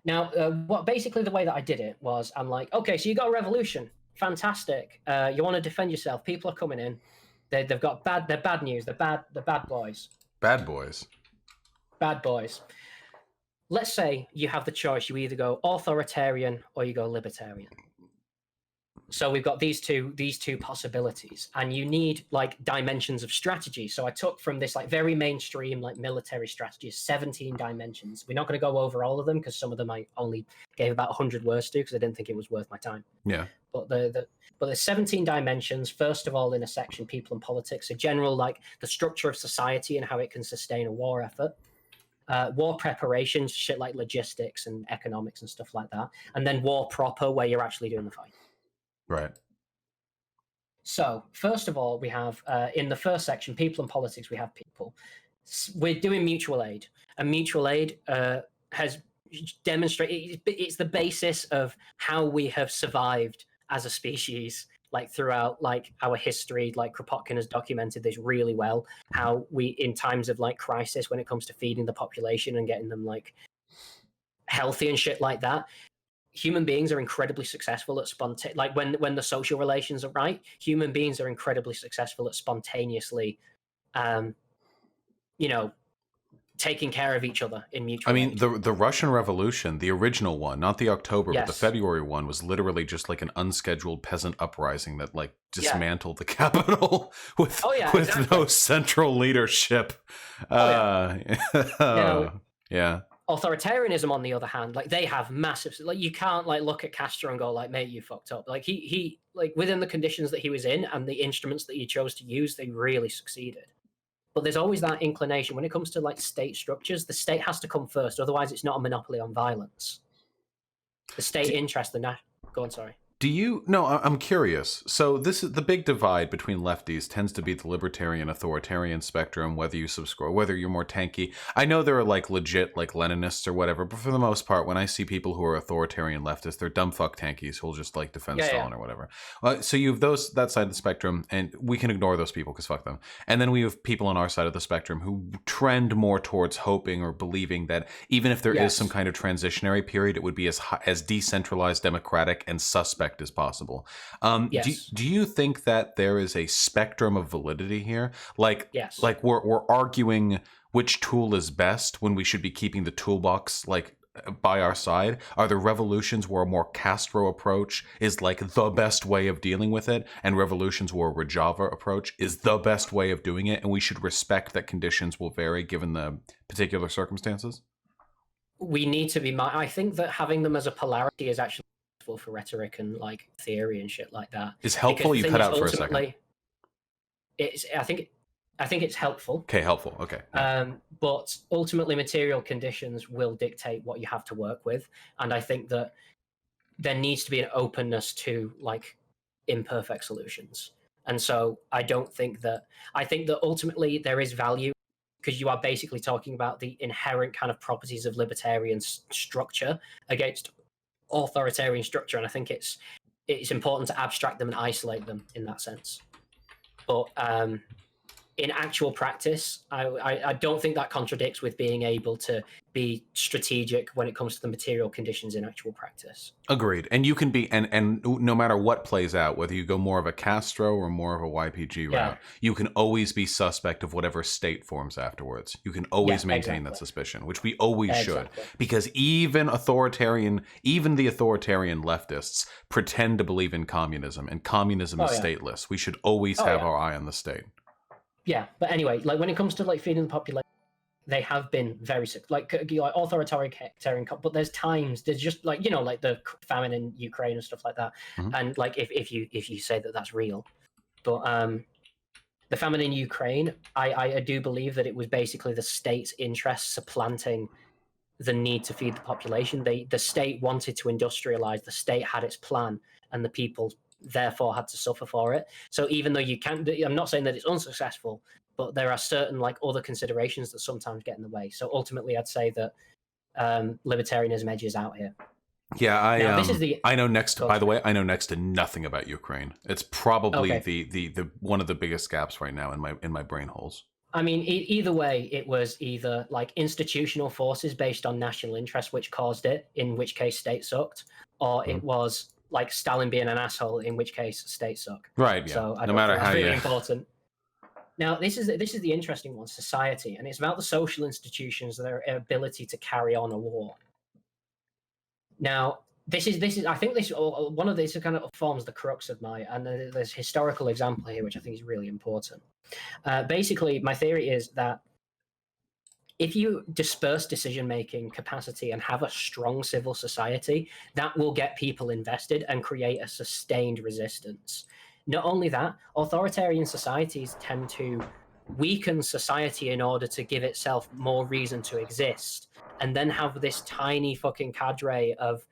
Now, what basically the way that I did it was, I'm like, okay, so you got a revolution, fantastic. You want to defend yourself. People are coming in. They've got they're bad news. They're bad boys. Bad boys. Bad boys. Let's say you have the choice. You either go authoritarian or you go libertarian. So we've got these two possibilities, and you need like dimensions of strategy. So I took from this like very mainstream like military strategy 17 dimensions. We're not going to go over all of them because some of them I only gave about 100 words to because I didn't think it was worth my time. Yeah. But there's 17 dimensions. First of all, in a section, people and politics, a general like the structure of society and how it can sustain a war effort. War preparations, shit like logistics and economics and stuff like that. And then war proper, where you're actually doing the fight. Right. So, first of all, we have in the first section, people and politics, we have people. We're doing mutual aid. And mutual aid has demonstrated, it's the basis of how we have survived as a species, like throughout like our history. Like Kropotkin has documented this really well, how we, in times of like crisis, when it comes to feeding the population and getting them like healthy and shit like that, human beings are incredibly successful at like when the social relations are right, human beings are incredibly successful at spontaneously taking care of each other in mutual aid. The Russian Revolution, the original one, not the October, but the February one, was literally just like an unscheduled peasant uprising that like dismantled the capital with no central leadership. Yeah. Authoritarianism, on the other hand, like they have massive, like you can't like look at Castro and go like, mate, you fucked up. Like he like within the conditions that he was in and the instruments that he chose to use, they really succeeded. But there's always that inclination when it comes to like state structures, the state has to come first, otherwise it's not a monopoly on violence. The state interest, go on, sorry. I'm curious. So this is the big divide between lefties tends to be the libertarian authoritarian spectrum, whether you subscribe, whether you're more tanky. I know there are like legit like Leninists or whatever, but for the most part, when I see people who are authoritarian leftists, they're dumb fuck tankies who'll just like defend Stalin or whatever. So you have that side of the spectrum, and we can ignore those people because fuck them. And then we have people on our side of the spectrum who trend more towards hoping or believing that even if there is some kind of transitionary period, it would be as decentralized, democratic, and suspect as possible. Do you think that there is a spectrum of validity here? Like we're arguing which tool is best when we should be keeping the toolbox like by our side? Are there revolutions where a more Castro approach is like the best way of dealing with it, and revolutions where a Rojava approach is the best way of doing it, and we should respect that conditions will vary given the particular circumstances? We need to be. I think that having them as a polarity is actually useful for rhetoric and like theory and shit like that. Is helpful? You cut out for a second. I think it's helpful. Okay, helpful. Okay. But ultimately, material conditions will dictate what you have to work with, and I think that there needs to be an openness to like imperfect solutions. And so I think that ultimately there is value, because you are basically talking about the inherent kind of properties of libertarian structure against authoritarian structure, and I think it's important to abstract them and isolate them in that sense. But in actual practice, I don't think that contradicts with being able to be strategic when it comes to the material conditions in actual practice. Agreed. And you can be, and no matter what plays out, whether you go more of a Castro or more of a YPG route, you can always be suspect of whatever state forms afterwards. You can always maintain that suspicion, which we always should. Because even the authoritarian leftists pretend to believe in communism, and communism is stateless. We should always have our eye on the state. Yeah, but anyway, like when it comes to like feeding the population, they have been very sick, like authoritarian. But there's just like like the famine in Ukraine and stuff like that. Mm-hmm. And like if you say that that's real, but the famine in Ukraine, I do believe that it was basically the state's interests supplanting the need to feed the population. The state wanted to industrialize, the state had its plan, and the people therefore had to suffer for it. So even though you can't, I'm not saying that it's unsuccessful, but there are certain like other considerations that sometimes get in the way. So ultimately, I'd say that libertarianism edges out here. Yeah, Now, this is the. I know next. By the way, I know next to nothing about Ukraine. It's probably the one of the biggest gaps right now in my brain holes. I mean, either way, it was either like institutional forces based on national interest which caused it, in which case state sucked, or it was like Stalin being an asshole, in which case state suck. Right. Yeah. So no matter how really you. important. Now, this is the interesting one, society, and it's about the social institutions, their ability to carry on a war. Now, this is I think this one of these kind of forms the crux of my, and there's historical example here which I think is really important. Basically, my theory is that if you disperse decision-making capacity and have a strong civil society, that will get people invested and create a sustained resistance. Not only that, authoritarian societies tend to weaken society in order to give itself more reason to exist, and then have this tiny fucking cadre of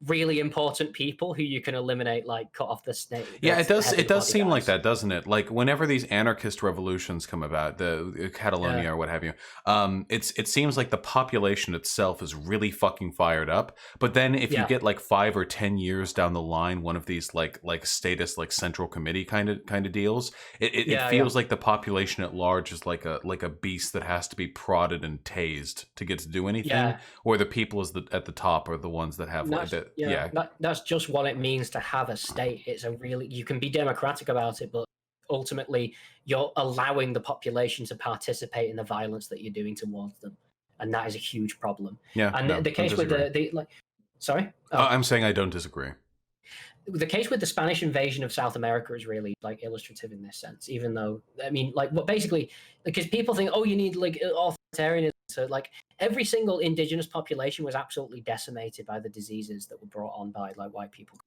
really important people who you can eliminate, like cut off the snake. Yeah, it does seem like that, doesn't it? Like whenever these anarchist revolutions come about, the Catalonia or what have you, it seems like the population itself is really fucking fired up. But then if you get like 5 or 10 years down the line, one of these like status like central committee kind of deals, it feels like the population at large is like a beast that has to be prodded and tased to get to do anything, or the people at the top are the ones that have like that. Yeah. That's just what it means to have a state. It's you can be democratic about it, but ultimately you're allowing the population to participate in the violence that you're doing towards them, and that is a huge problem. Yeah, and the case with the like, sorry, I'm saying I don't disagree. The case with the Spanish invasion of South America is really like illustrative in this sense, even though I mean, like, what basically, because people think, oh, you need like authoritarianism. So like every single indigenous population was absolutely decimated by the diseases that were brought on by like white people.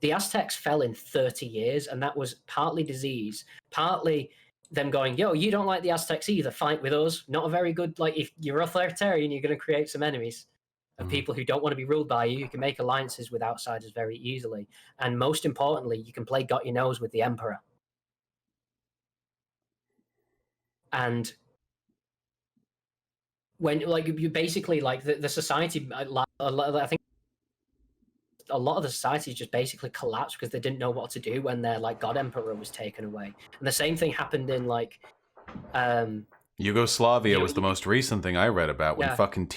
The Aztecs fell in 30 years, and that was partly disease, partly them going, yo, you don't like the Aztecs either, fight with us. Not a very good, like, if you're authoritarian, you're going to create some enemies of people who don't want to be ruled by you. You can make alliances with outsiders very easily. And most importantly, you can play got your nose with the emperor. And when, like, you basically, like, the society, I think a lot of the societies just basically collapsed because they didn't know what to do when their, like, god emperor was taken away. And the same thing happened in, like, Yugoslavia was the most recent thing I read about when fucking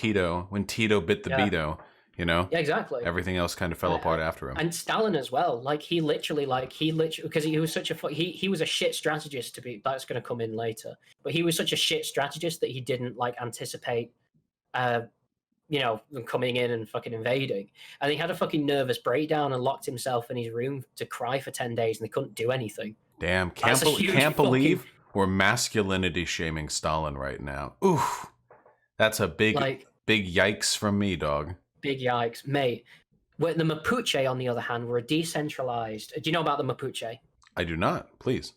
when Tito bit the Beto, you know? Yeah, exactly. Everything else kind of fell apart after him. And Stalin as well. Like, he literally, because he was such a, he was a shit strategist that's going to come in later. But he was such a shit strategist that he didn't, like, anticipate, you know, them coming in and fucking invading. And he had a fucking nervous breakdown and locked himself in his room to cry for 10 days, and they couldn't do anything. Damn, can't believe we're masculinity shaming Stalin right now. Oof. That's a big yikes from me, dog. Big yikes, mate. The Mapuche, on the other hand, were a decentralized. Do you know about the Mapuche? I do not. Please.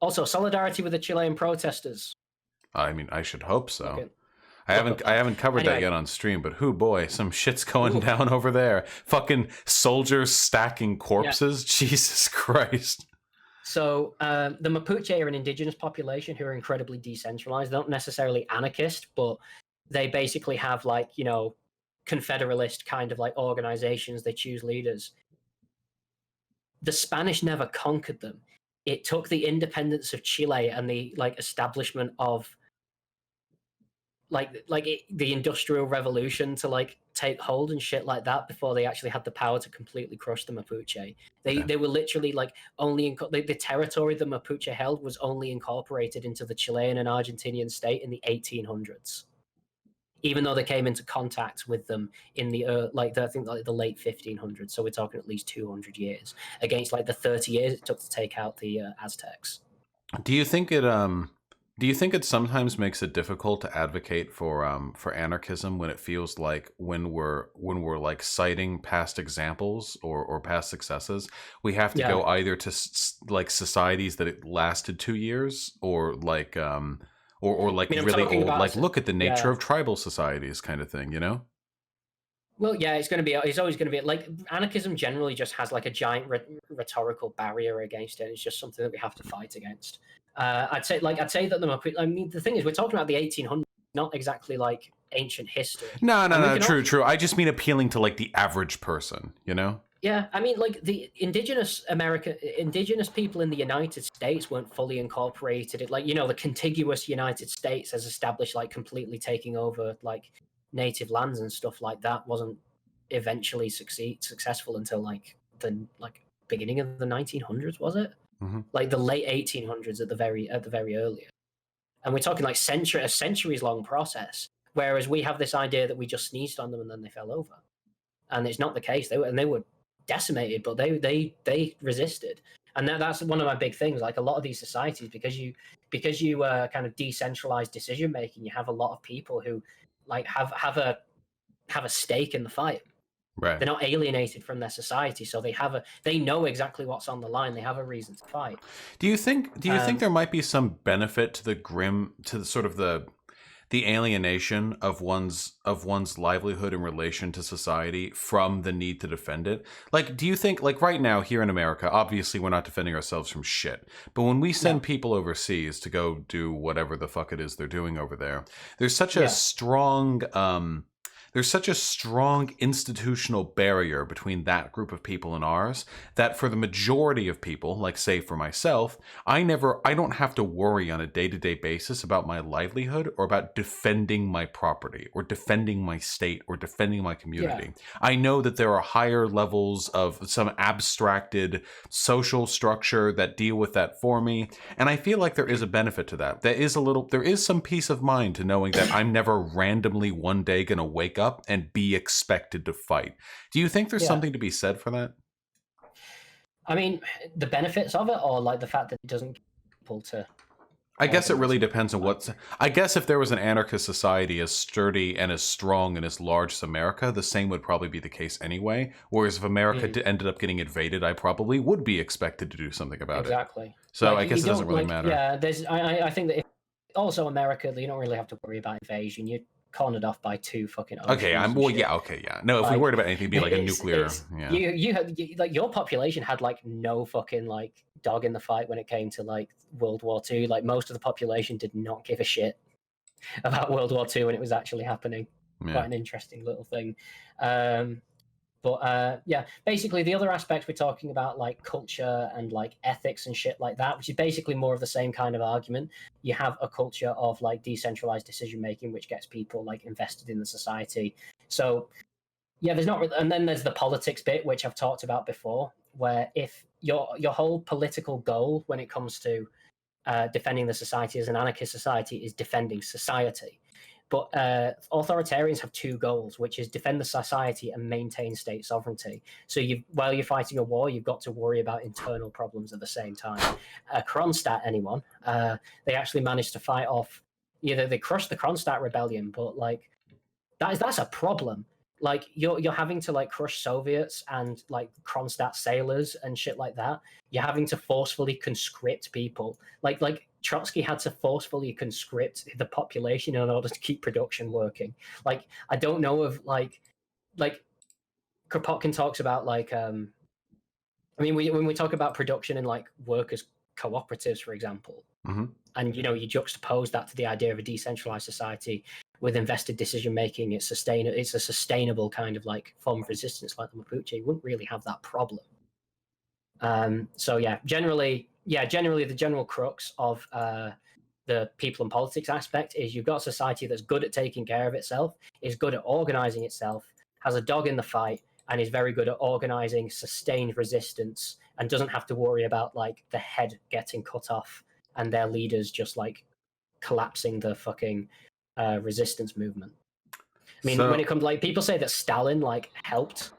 Also, solidarity with the Chilean protesters. I mean, I should hope so. Okay. I haven't covered that yet on stream, but hoo boy, some shit's going down over there. Fucking soldiers stacking corpses. Yeah. Jesus Christ. So the Mapuche are an indigenous population who are incredibly decentralized. They're not necessarily anarchist, but they basically have, like, you know, confederalist kind of like organizations. They choose leaders. The Spanish never conquered them. It took the independence of Chile and the, like, establishment of the Industrial Revolution to, like, take hold and shit like that before they actually had the power to completely crush the Mapuche. They were literally, like, only the territory the Mapuche held was only incorporated into the Chilean and Argentinian state in the 1800s. Even though they came into contact with them in the the late 1500s, so we're talking at least 200 years against, like, the 30 years it took to take out the Aztecs. Do you think it sometimes makes it difficult to advocate for anarchism when it feels like when we're like citing past examples or past successes, we have to go either to like societies that it lasted 2 years or like or like I mean, I'm really talking old, about like look at the nature yeah. of tribal societies kind of thing, you know? Well, yeah, it's going to be. It's always going to be like anarchism. Generally, just has like a giant rhetorical barrier against it. It's just something that we have to fight against. I'd say that I mean, the thing is, we're talking about the 1800s, not exactly like ancient history. And we No, can true. I just mean appealing to like the average person, you know? Yeah, I mean, like the indigenous people in the United States weren't fully incorporated. It, like, you know, the contiguous United States has established like completely taking over like native lands and stuff like that wasn't eventually successful until like the beginning of the 1900s, was it? Hmm. Like the late 1800s at the very earliest. And we're talking like a centuries long process. Whereas we have this idea that we just sneezed on them and then they fell over, and it's not the case. They were decimated, but they resisted, and that's one of my big things. Like a lot of these societies, because you kind of decentralized decision making, you have a lot of people who like have a stake in the fight. Right. They're not alienated from their society, so they know exactly what's on the line. They have a reason to fight. Do you think there might be some benefit to the sort of the alienation of one's livelihood in relation to society from the need to defend it? Like, do you think, like right now here in America, obviously we're not defending ourselves from shit, but when we send people overseas to go do whatever the fuck it is they're doing over there, there's such a strong institutional barrier between that group of people and ours that for the majority of people, like say for myself, I don't have to worry on a day-to-day basis about my livelihood or about defending my property or defending my state or defending my community. I know that there are higher levels of some abstracted social structure that deal with that for me, and I feel like there is a benefit to that. There is some peace of mind to knowing that I'm never randomly one day going to wake up and be expected to fight. Do you think there's something to be said for that? I mean, the benefits of it, or like the fact that it doesn't get people to. I guess it really depends on what's. I guess if there was an anarchist society as sturdy and as strong and as large as America, the same would probably be the case anyway. Whereas if America ended up getting invaded, I probably would be expected to do something about it. Exactly. So I guess it doesn't really matter. Yeah, I think that also America, you don't really have to worry about invasion. You're cornered off by two fucking oceans. Okay, No, if we worried about anything, it'd be like a nuclear. You had like your population had like no fucking like dog in the fight when it came to like World War II. Like most of the population did not give a shit about World War II when it was actually happening. Quite an interesting little thing. But basically the other aspects we're talking about, like culture and like ethics and shit like that, which is basically more of the same kind of argument. You have a culture of like decentralized decision making, which gets people like invested in the society. So yeah, there's not, and then there's the politics bit, which I've talked about before, where if your whole political goal when it comes to defending the society as an anarchist society is defending society. But authoritarians have two goals, which is defend the society and maintain state sovereignty. So while you're fighting a war, you've got to worry about internal problems at the same time. Kronstadt, anyone, they actually managed to fight off, they crushed the Kronstadt rebellion, but like that's a problem. Like you're having to like crush Soviets and like Kronstadt sailors and shit like that. You're having to forcefully conscript people. Like Trotsky had to forcefully conscript the population in order to keep production working. Like I don't know of like Kropotkin talks about like I mean when we talk about production in like workers cooperatives, for example, and you juxtapose that to the idea of a decentralized society with invested decision making, it's a sustainable kind of like form of resistance like the Mapuche. You wouldn't really have that problem. So generally the general crux of the people and politics aspect is you've got a society that's good at taking care of itself, is good at organizing itself, has a dog in the fight, and is very good at organizing sustained resistance, and doesn't have to worry about like the head getting cut off and their leaders just like collapsing the fucking resistance movement. I mean, when it comes, like, people say that Stalin like helped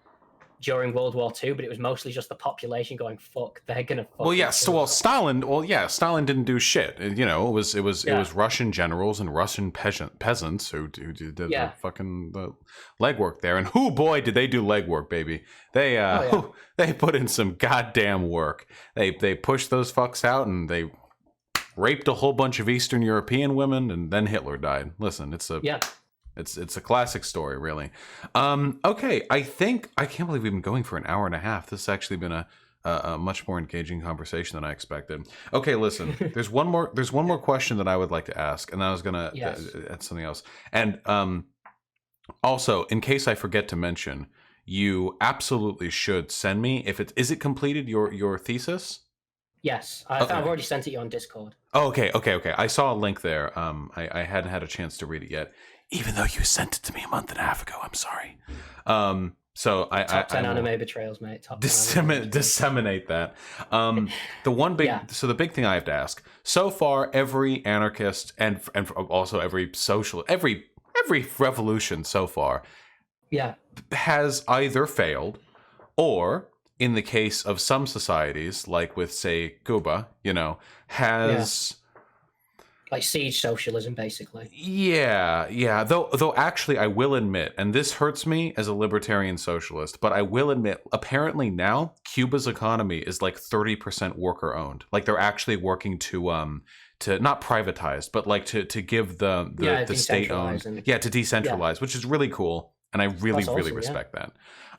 during World War II, but it was mostly just the population going, "Fuck, they're gonna." Stalin didn't do shit. It was Russian generals and Russian peasants who did the fucking the legwork there. And boy, did they do legwork, baby. They they put in some goddamn work. They pushed those fucks out and they raped a whole bunch of Eastern European women, and then Hitler died. Listen, it's a Yeah. it's a classic story, really. Okay, I can't believe we've been going for an hour and a half. This has actually been a much more engaging conversation than I expected. Okay, listen, there's one more question that I would like to ask, and I was gonna add something else. And also, in case I forget to mention, you absolutely should send me is it completed, your thesis? Yes, I've already sent it you on Discord. Oh, okay. I saw a link there. I hadn't had a chance to read it yet, even though you sent it to me a month and a half ago. I'm sorry. So Top 10 I will anime betrails, mate. Top 10 disseminate that. The big thing I have to ask. So far, every anarchist and also every social, every revolution so far, has either failed, or in the case of some societies, like with, say, Cuba, has like siege socialism, basically. Yeah. Though actually, I will admit, and this hurts me as a libertarian socialist, but I will admit, apparently now Cuba's economy is like 30% worker owned. Like they're actually working to not privatize, but like to give the state owned, to decentralize, which is really cool, and I really respect that.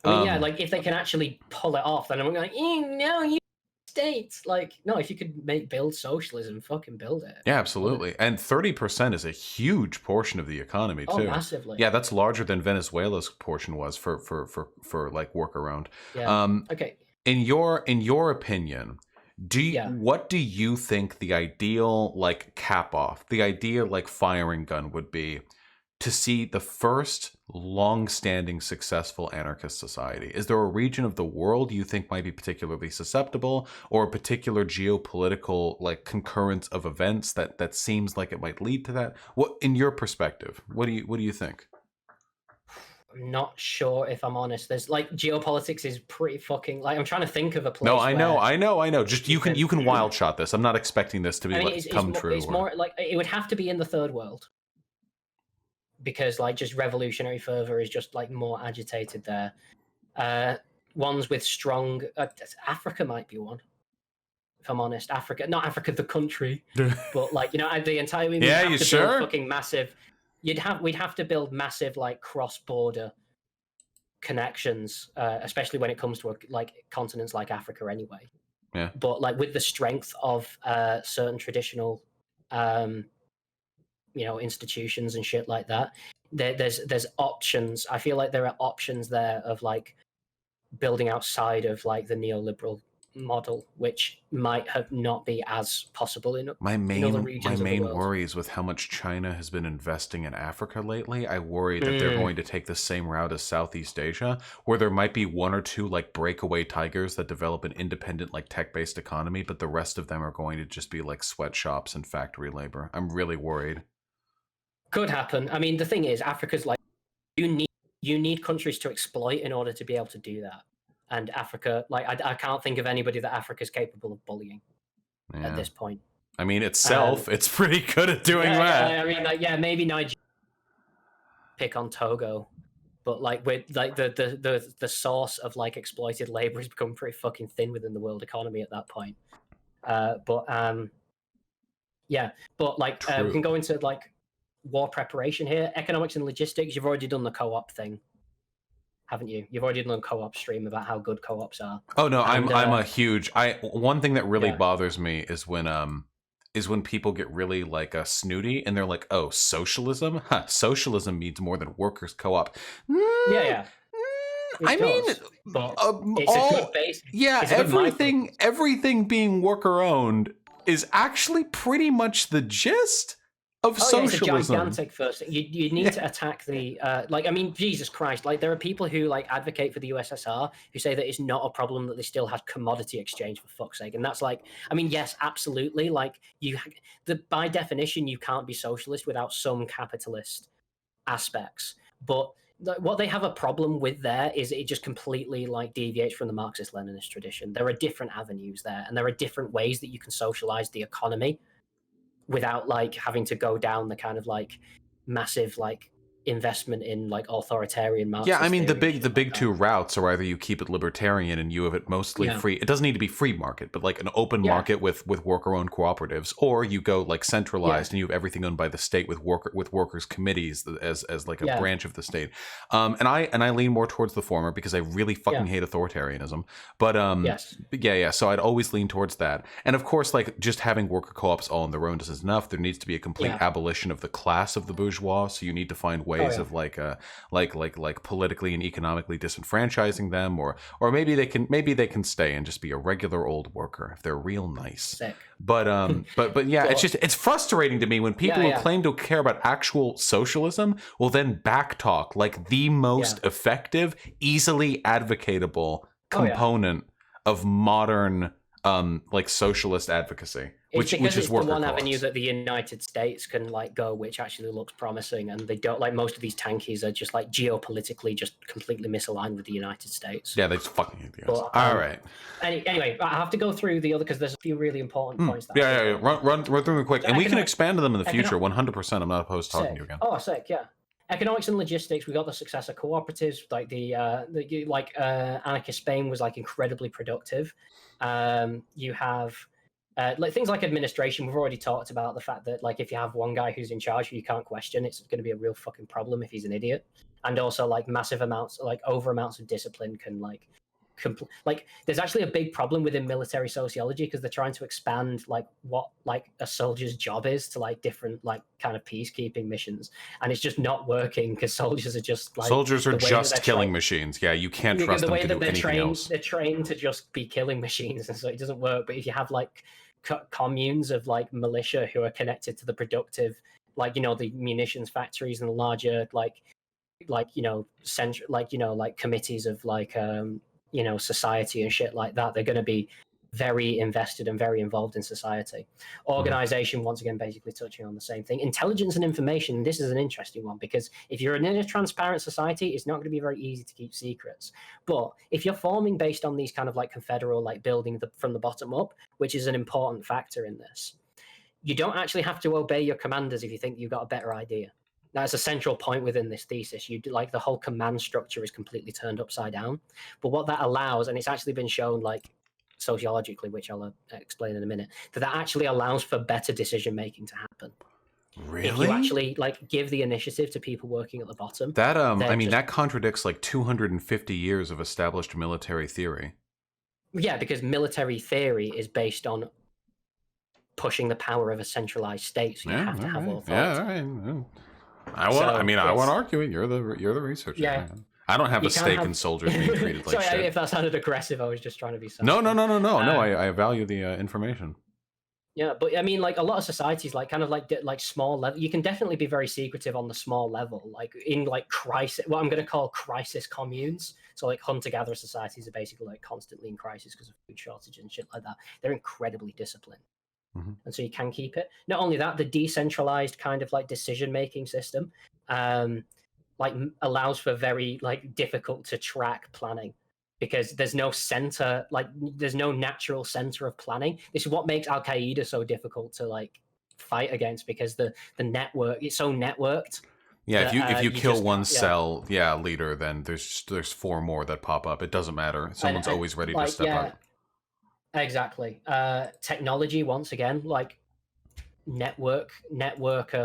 I mean, like if they can actually pull it off, then I'm like, no, you states, like, no, if you could build socialism, fucking build it. Yeah, absolutely. And 30% is a huge portion of the economy too. Oh, massively. Yeah, that's larger than Venezuela's portion was for like work around. Yeah. Okay. In your opinion, what do you think the ideal like cap off, the ideal like firing gun would be to see the first long-standing successful anarchist society? Is there a region of the world you think might be particularly susceptible, or a particular geopolitical like concurrence of events that seems like it might lead to that? What, in your perspective, what do you think? I'm not sure, if I'm honest. There's like geopolitics is pretty fucking like, I'm trying to think of a place. No, I know. Just you can wild shot this. I'm not expecting this to be come true. It's more like it would have to be in the third world, because like just revolutionary fervor is just like more agitated there. Ones with strong Africa might be one, if I'm honest. Not Africa the country, but like the entire you sure? Fucking massive. We'd have to build massive like cross-border connections, especially when it comes to like continents like Africa anyway. Yeah. But like with the strength of certain traditional institutions and shit like that, there's options. I feel like there are options there of like building outside of like the neoliberal model, which might have not be as possible in other regions. My main worry is with how much China has been investing in Africa lately. I worry that they're going to take the same route as Southeast Asia, where there might be one or two like breakaway tigers that develop an independent like tech-based economy, but the rest of them are going to just be like sweatshops and factory labor. I'm really worried. Could happen. I mean, the thing is, Africa's like you need countries to exploit in order to be able to do that. And Africa, like I can't think of anybody that Africa's capable of bullying at this point. I mean, itself, it's pretty good at doing that. I mean, like, maybe Nigeria pick on Togo, but like with like the source of like exploited labor has become pretty fucking thin within the world economy at that point. But like we can go into like war preparation here, economics and logistics. You've already done the co-op thing, haven't you? You've already done a co-op stream about how good co-ops are. Oh no, I'm a huge. One thing that really bothers me is when people get really like snooty and they're like, "Oh, socialism? Huh, socialism means more than workers' co-op." I mean, but it's a good base. Yeah, everything being worker owned is actually pretty much the gist of socialism. It's a gigantic first. You need to attack the like. I mean, Jesus Christ! Like there are people who like advocate for the USSR who say that it's not a problem that they still had commodity exchange, for fuck's sake. And that's like, I mean, yes, absolutely. Like by definition, you can't be socialist without some capitalist aspects. But what they have a problem with there is it just completely like deviates from the Marxist-Leninist tradition. There are different avenues there, and there are different ways that you can socialize the economy without like having to go down the kind of like massive like investment in like authoritarian Marxist Yeah, I mean the theory and shit big like two that. routes are either you keep it libertarian and you have it mostly Yeah. free. It doesn't need to be free market, but like an open Yeah. market with worker-owned cooperatives, or you go like centralized Yeah. and you have everything owned by the state with workers committees as like a Yeah. branch of the state. And I lean more towards the former because I really fucking Yeah. hate authoritarianism. But Yes. yeah. So I'd always lean towards that. And of course, like just having worker co-ops all on their own isn't enough. There needs to be a complete Yeah. abolition of the class of the bourgeois. So you need to find ways yeah. of like politically and economically disenfranchising them, or maybe they can stay and just be a regular old worker if they're real nice. Sick. But yeah, But- it's frustrating to me when people Yeah. who claim to care about actual socialism will then backtalk like the most effective, easily advocatable component of modern like socialist advocacy, It's which because is it's the worker one avenue co-ops. that the United States can like go, which actually looks promising, and they don't like most of these tankies are just like geopolitically just completely misaligned with the United States. Yeah, they just fucking hate the US. But, All right. Anyway, I have to go through the other because there's a few really important points. That Yeah. Run through them quick, and we can expand to them in the future. economic- 100%. I'm not opposed to talking to you again. Oh, sick, yeah. Economics and logistics. We got the success of cooperatives, like the anarchist Spain was like incredibly productive. You have like things like administration. We've already talked about the fact that like if you have one guy who's in charge who you can't question, it's going to be a real fucking problem if he's an idiot. And also like massive amounts, like over amounts of discipline can like like there's actually a big problem within military sociology because they're trying to expand like what like a soldier's job is to like different like kind of peacekeeping missions, and it's just not working because soldiers are just like soldiers are just killing trained, machines. Yeah, you can't trust them to do anything else. They're trained to just be killing machines, and so it doesn't work. But if you have like communes of like militia who are connected to the productive, like the munitions factories and the larger like like committees of like society and shit like that, they're going to be very invested and very involved in society. Organization, once again, basically touching on the same thing. Intelligence and information, this is an interesting one because if you're in a transparent society, it's not going to be very easy to keep secrets. But if you're forming based on these kind of like confederal, like building from the bottom up, which is an important factor in this, you don't actually have to obey your commanders if you think you've got a better idea. That's a central point within this thesis. You do, like the whole command structure is completely turned upside down. But what that allows, and it's actually been shown like sociologically, which I'll explain in a minute, that actually allows for better decision making to happen. Really? If you actually like give the initiative to people working at the bottom. That I mean that contradicts like 250 years of established military theory. Yeah, because military theory is based on pushing the power of a centralized state, so you have to have authority. Yeah, all right. I won't argue it. You're the researcher. Yeah. I don't have a stake in have... soldiers being treated like Sorry, shit. if that sounded aggressive, I was just trying to be sensitive. No. I value the information. Yeah, but I mean, like a lot of societies, like kind of like small level, you can definitely be very secretive on the small level, like in like crisis, what I'm going to call crisis communes. So like hunter-gatherer societies are basically like constantly in crisis because of food shortage and shit like that. They're incredibly disciplined. Mm-hmm. And so you can keep it. Not only that, the decentralized kind of like decision-making system like allows for very like difficult to track planning because there's no center, like there's no natural center of planning. This is what makes Al Qaeda so difficult to like fight against because the network, it's so networked. Yeah, if you kill one cell leader, then there's four more that pop up. It doesn't matter. Someone's always ready to step up. Exactly. Technology, once again, like network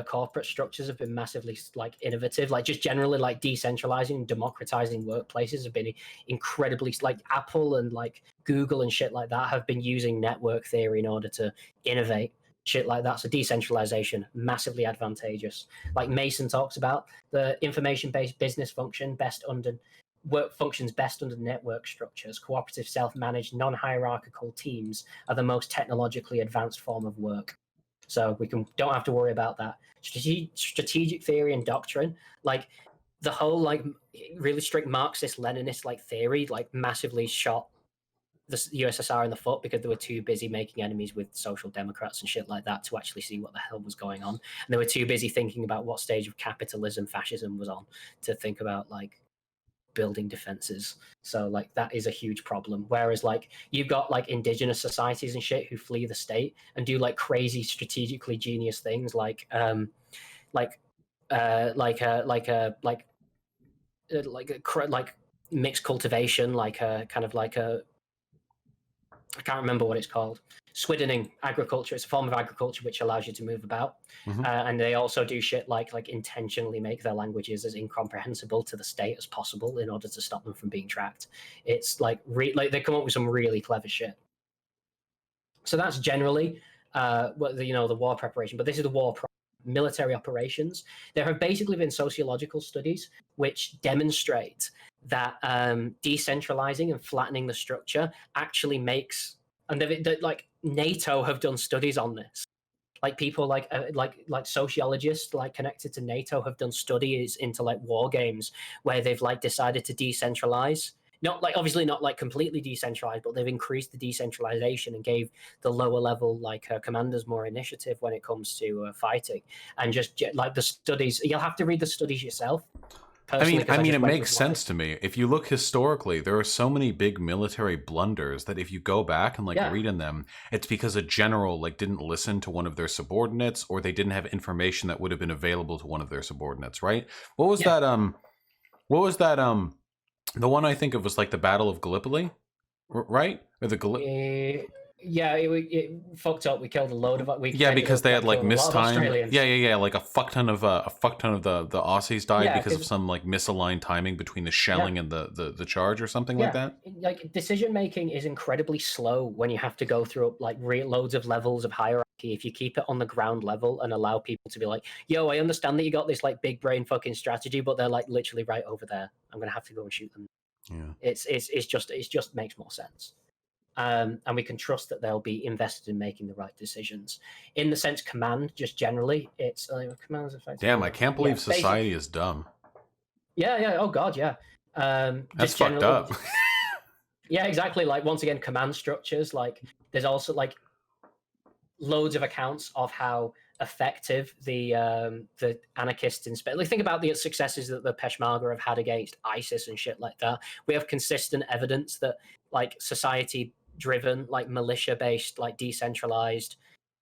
corporate structures have been massively like innovative, like just generally like decentralizing and democratizing workplaces have been incredibly, like Apple and like Google and shit like that have been using network theory in order to innovate shit like that. So decentralization, massively advantageous. Like Mason talks about, the information-based business functions best under network structures. Cooperative, self-managed, non-hierarchical teams are the most technologically advanced form of work. So we don't have to worry about that. Strategic theory and doctrine, like the whole like really strict Marxist Leninist like theory, like massively shot the USSR in the foot because they were too busy making enemies with social democrats and shit like that to actually see what the hell was going on. And they were too busy thinking about what stage of capitalism fascism was on to think about like building defenses. So like that is a huge problem. Whereas like you've got like indigenous societies and shit who flee the state and do like crazy strategically genius things like like mixed cultivation, like a kind of like a, I can't remember what it's called. Swidening agriculture. It's a form of agriculture which allows you to move about. And they also do shit like intentionally make their languages as incomprehensible to the state as possible in order to stop them from being tracked. It's like they come up with some really clever shit. So that's generally the war preparation. But this is the military operations. There have basically been sociological studies which demonstrate that decentralizing and flattening the structure actually makes, and like NATO have done studies on this. Like people like sociologists like connected to NATO have done studies into like war games where they've like decided to decentralize. Not like obviously not like completely decentralized, but they've increased the decentralization and gave the lower level like commanders more initiative when it comes to fighting. And just like the studies, you'll have to read the studies yourself. I mean, it makes sense to me. If you look historically, there are so many big military blunders that if you go back and like read in them, it's because a general like didn't listen to one of their subordinates, or they didn't have information that would have been available to one of their subordinates, right? What was that? The one I think of was like the Battle of Gallipoli, right? Or the it fucked up. We killed a load of because they had like mistime. Yeah. Like a fuck ton of the Aussies died because of some like misaligned timing between the shelling and the charge or something like that. Like decision making is incredibly slow when you have to go through like loads of levels of hierarchy. If you keep it on the ground level and allow people to be like, yo, I understand that you got this like big brain fucking strategy, but they're like literally right over there. I'm gonna have to go and shoot them. Yeah, it just makes more sense. And we can trust that they'll be invested in making the right decisions. In the sense, command, just generally, it's command is effective. Damn, I can't believe society is dumb. Yeah. Oh God, yeah. That's fucked up. Yeah, exactly. Like once again, command structures. Like there's also like loads of accounts of how effective the anarchists in Spain. Like, think about the successes that the Peshmerga have had against ISIS and shit like that. We have consistent evidence that like society-driven, like militia-based, like decentralized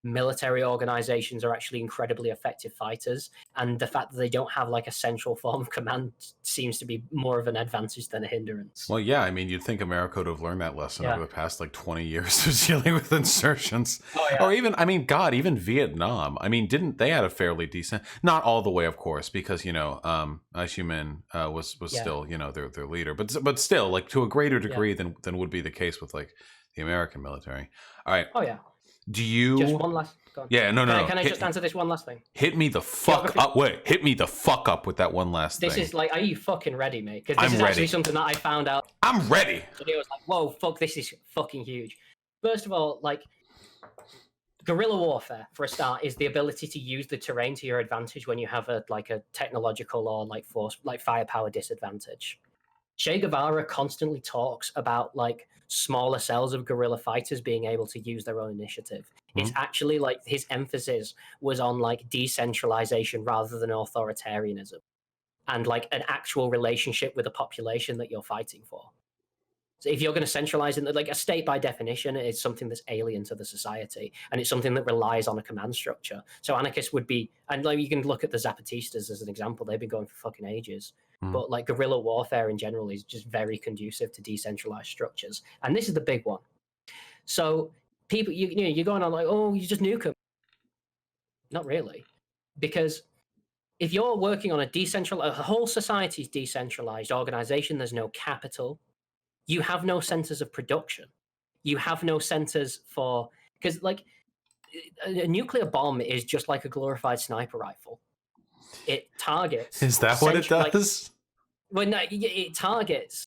military organizations are actually incredibly effective fighters, and the fact that they don't have like a central form of command seems to be more of an advantage than a hindrance. Well, yeah, I mean, you'd think America would have learned that lesson over the past like 20 years of dealing with insurgents. Or even, I mean, God, even Vietnam. I mean, didn't they had a fairly decent, not all the way, of course, because Eichmann was still their leader, but still like to a greater degree than would be the case with like the American military. All right. Oh yeah. Do you just one last? Yeah, no. Can I just answer this one last thing? Hit me the fuck up. Wait, hit me the fuck up with that one last thing. This is like, are you fucking ready, mate? Because this is actually something that I found out. I'm ready. So it was like, whoa, fuck, this is fucking huge. First of all, like, guerrilla warfare, for a start, is the ability to use the terrain to your advantage when you have a technological or like force, like firepower disadvantage. Che Guevara constantly talks about like smaller cells of guerrilla fighters being able to use their own initiative. It's actually like his emphasis was on like decentralization rather than authoritarianism, and like an actual relationship with the population that you're fighting for. So if you're going to centralize in like a state, by definition, is something that's alien to the society, and it's something that relies on a command structure. So anarchists would be, and like you can look at the Zapatistas as an example. They've been going for fucking ages. But like guerrilla warfare in general is just very conducive to decentralized structures. And this is the big one. So people, you're going on like, oh, you just nuke them. Not really. Because if you're working on a whole society's decentralized organization, there's no capital. You have no centers of production. You have no centers for, because like a nuclear bomb is just like a glorified sniper rifle. It targets. Is that what it does? Well, no, it targets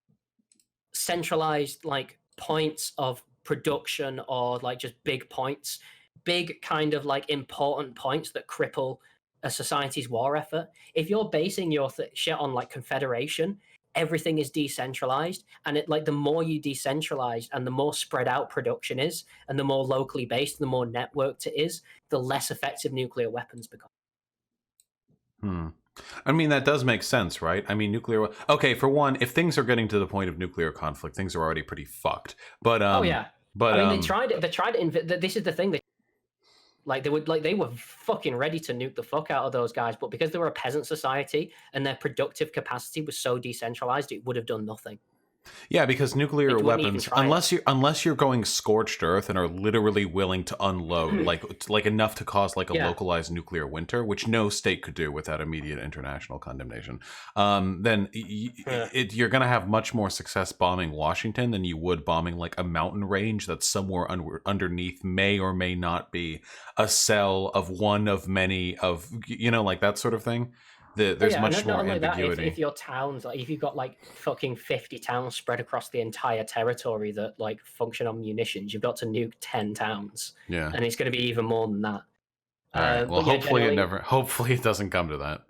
centralized like points of production, or like just big points, big kind of like important points that cripple a society's war effort. If you're basing your shit on like confederation, everything is decentralized, and it like the more you decentralize and the more spread out production is, and the more locally based, the more networked it is, the less effective nuclear weapons become. I mean, that does make sense, right? I mean, nuclear. Okay, for one, if things are getting to the point of nuclear conflict, things are already pretty fucked. But But I mean, they tried it. This is the thing. Like they were fucking ready to nuke the fuck out of those guys, but because they were a peasant society and their productive capacity was so decentralized, it would have done nothing. Yeah, because nuclear It wouldn't even weapons, try it. unless you're going scorched earth and are literally willing to unload, like enough to cause like a Yeah. localized nuclear winter, which no state could do without immediate international condemnation, then you're going to have much more success bombing Washington than you would bombing like a mountain range that's somewhere underneath may or may not be a cell of one of many of, you know, like that sort of thing. There's much not more only ambiguity. that, if your towns, like if you've got like fucking 50 towns spread across the entire territory that like function on munitions, you've got to nuke 10 towns. Yeah. And it's going to be even more than that. All right. Well, hopefully it doesn't come to that.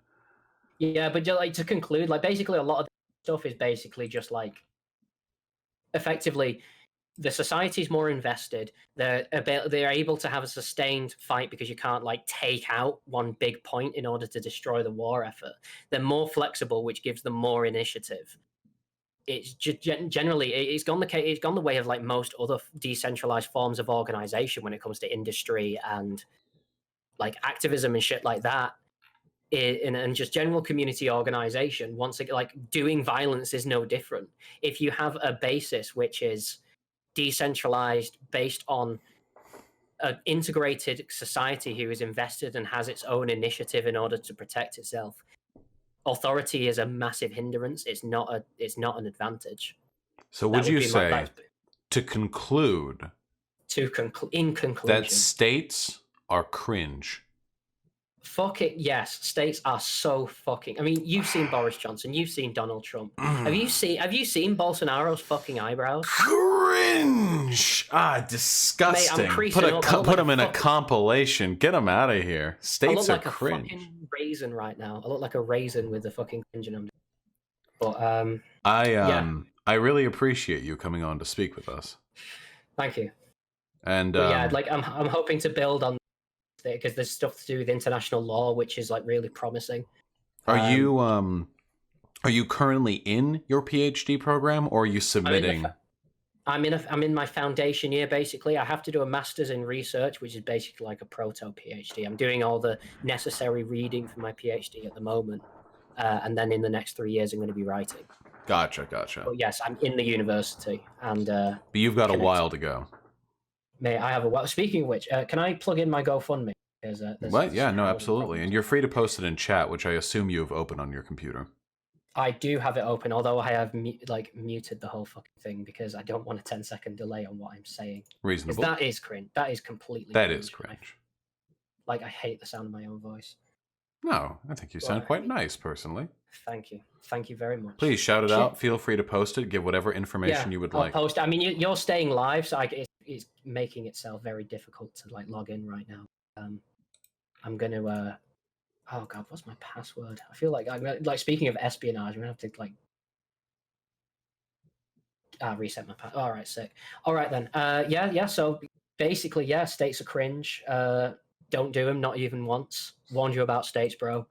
Yeah, but just like to conclude, like basically a lot of stuff is basically just like effectively the society is more invested. They're able to have a sustained fight because you can't like take out one big point in order to destroy the war effort. They're more flexible, which gives them more initiative. It's just generally it's gone the way of like most other decentralized forms of organization when it comes to industry and like activism and shit like that. And just general community organization. Once again, like doing violence is no different. If you have a basis which is decentralized based on an integrated society who is invested and has its own initiative in order to protect itself, authority is a massive hindrance. It's not an advantage. So would you say, to conclude, in conclusion, that states are cringe? Fuck it, yes. States are so fucking. I mean, you've seen Boris Johnson, you've seen Donald Trump. Have you seen Bolsonaro's fucking eyebrows? Cringe. Disgusting. Mate, put him in a compilation. Get him out of here. States are cringe. I look like a fucking raisin right now. I look like a raisin with the fucking cringe on. But I really appreciate you coming on to speak with us. Thank you. And like I'm hoping to build on because there's stuff to do with international law, which is like really promising. Are you currently in your PhD program, or are you submitting? I'm in my foundation year. Basically, I have to do a master's in research, which is basically like a proto PhD. I'm doing all the necessary reading for my PhD at the moment, and then in the next 3 years, I'm going to be writing. Gotcha. But yes, I'm in the university, and but you've got a while to go. Mate, I have a while. Speaking of which, can I plug in my GoFundMe? What? Yeah, no, absolutely. And you're free to post it in chat, which I assume you have open on your computer. I do have it open, although I have muted the whole fucking thing because I don't want a 10-second delay on what I'm saying. Reasonable. That is cringe. That is completely. That is cringe. Like I hate the sound of my own voice. No, I think you sound quite nice, personally. Thank you very much. Please shout it out. Feel free to post it. Give whatever information you would like. I'll post. I mean, you're staying live, so it's making itself very difficult to like log in right now. I'm gonna. Oh god, what's my password? I feel like I'm like speaking of espionage, I'm gonna have to like reset my password. All right, sick. All right then. Yeah. So basically, yeah, states are cringe. Don't do them, not even once. Warned you about states, bro.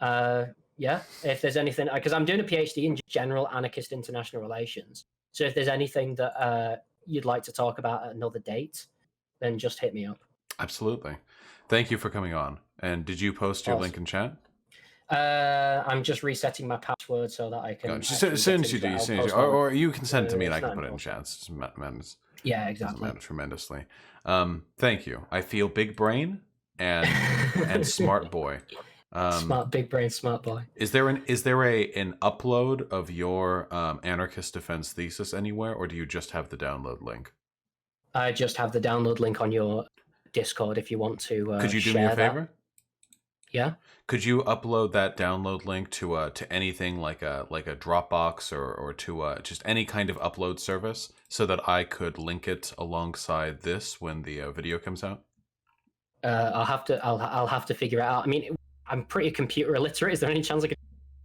Yeah. If there's anything, because I'm doing a PhD in general anarchist international relations. So if there's anything that you'd like to talk about at another date, then just hit me up. Absolutely. Thank you for coming on. And did you post your link in chat? I'm just resetting my password so that I can. As soon as you do, or you can send it to me and I can put it in chat. It's just yeah, exactly. Doesn't matter tremendously. Thank you. I feel big brain and smart boy. Smart big brain, smart boy. Is there an upload of your anarchist defense thesis anywhere, or do you just have the download link? I just have the download link on your Discord if you want to. Could you do me a favor? Yeah. Could you upload that download link to anything like a Dropbox or to just any kind of upload service so that I could link it alongside this when the video comes out? I'll have to figure it out. I mean, I'm pretty computer illiterate. Is there any chance I could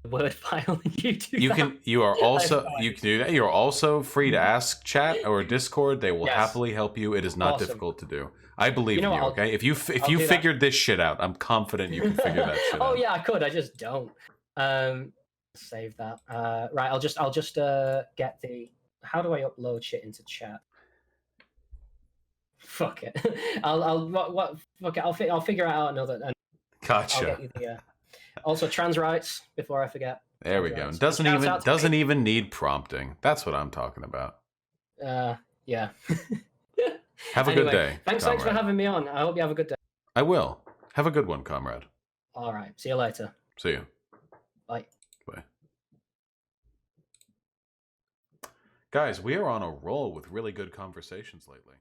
Word file and you do you that? can do that. You're also free to ask chat or Discord. They will happily help you. It is not difficult to do. I believe in you. Okay, if you figured this shit out, I'm confident you can figure that shit out. Oh yeah, I could. I just don't. Save that. Right. I'll just get the. How do I upload shit into chat? Fuck it. Fuck it. I'll figure out another. And Gotcha. I'll get you the. Also, trans rights. Before I forget. There we go. Doesn't even need prompting. That's what I'm talking about. Yeah. Have a good day. Thanks for having me on. I hope you have a good day. I will. Have a good one, comrade. All right. See you later. See you. Bye. Bye. Guys, we are on a roll with really good conversations lately.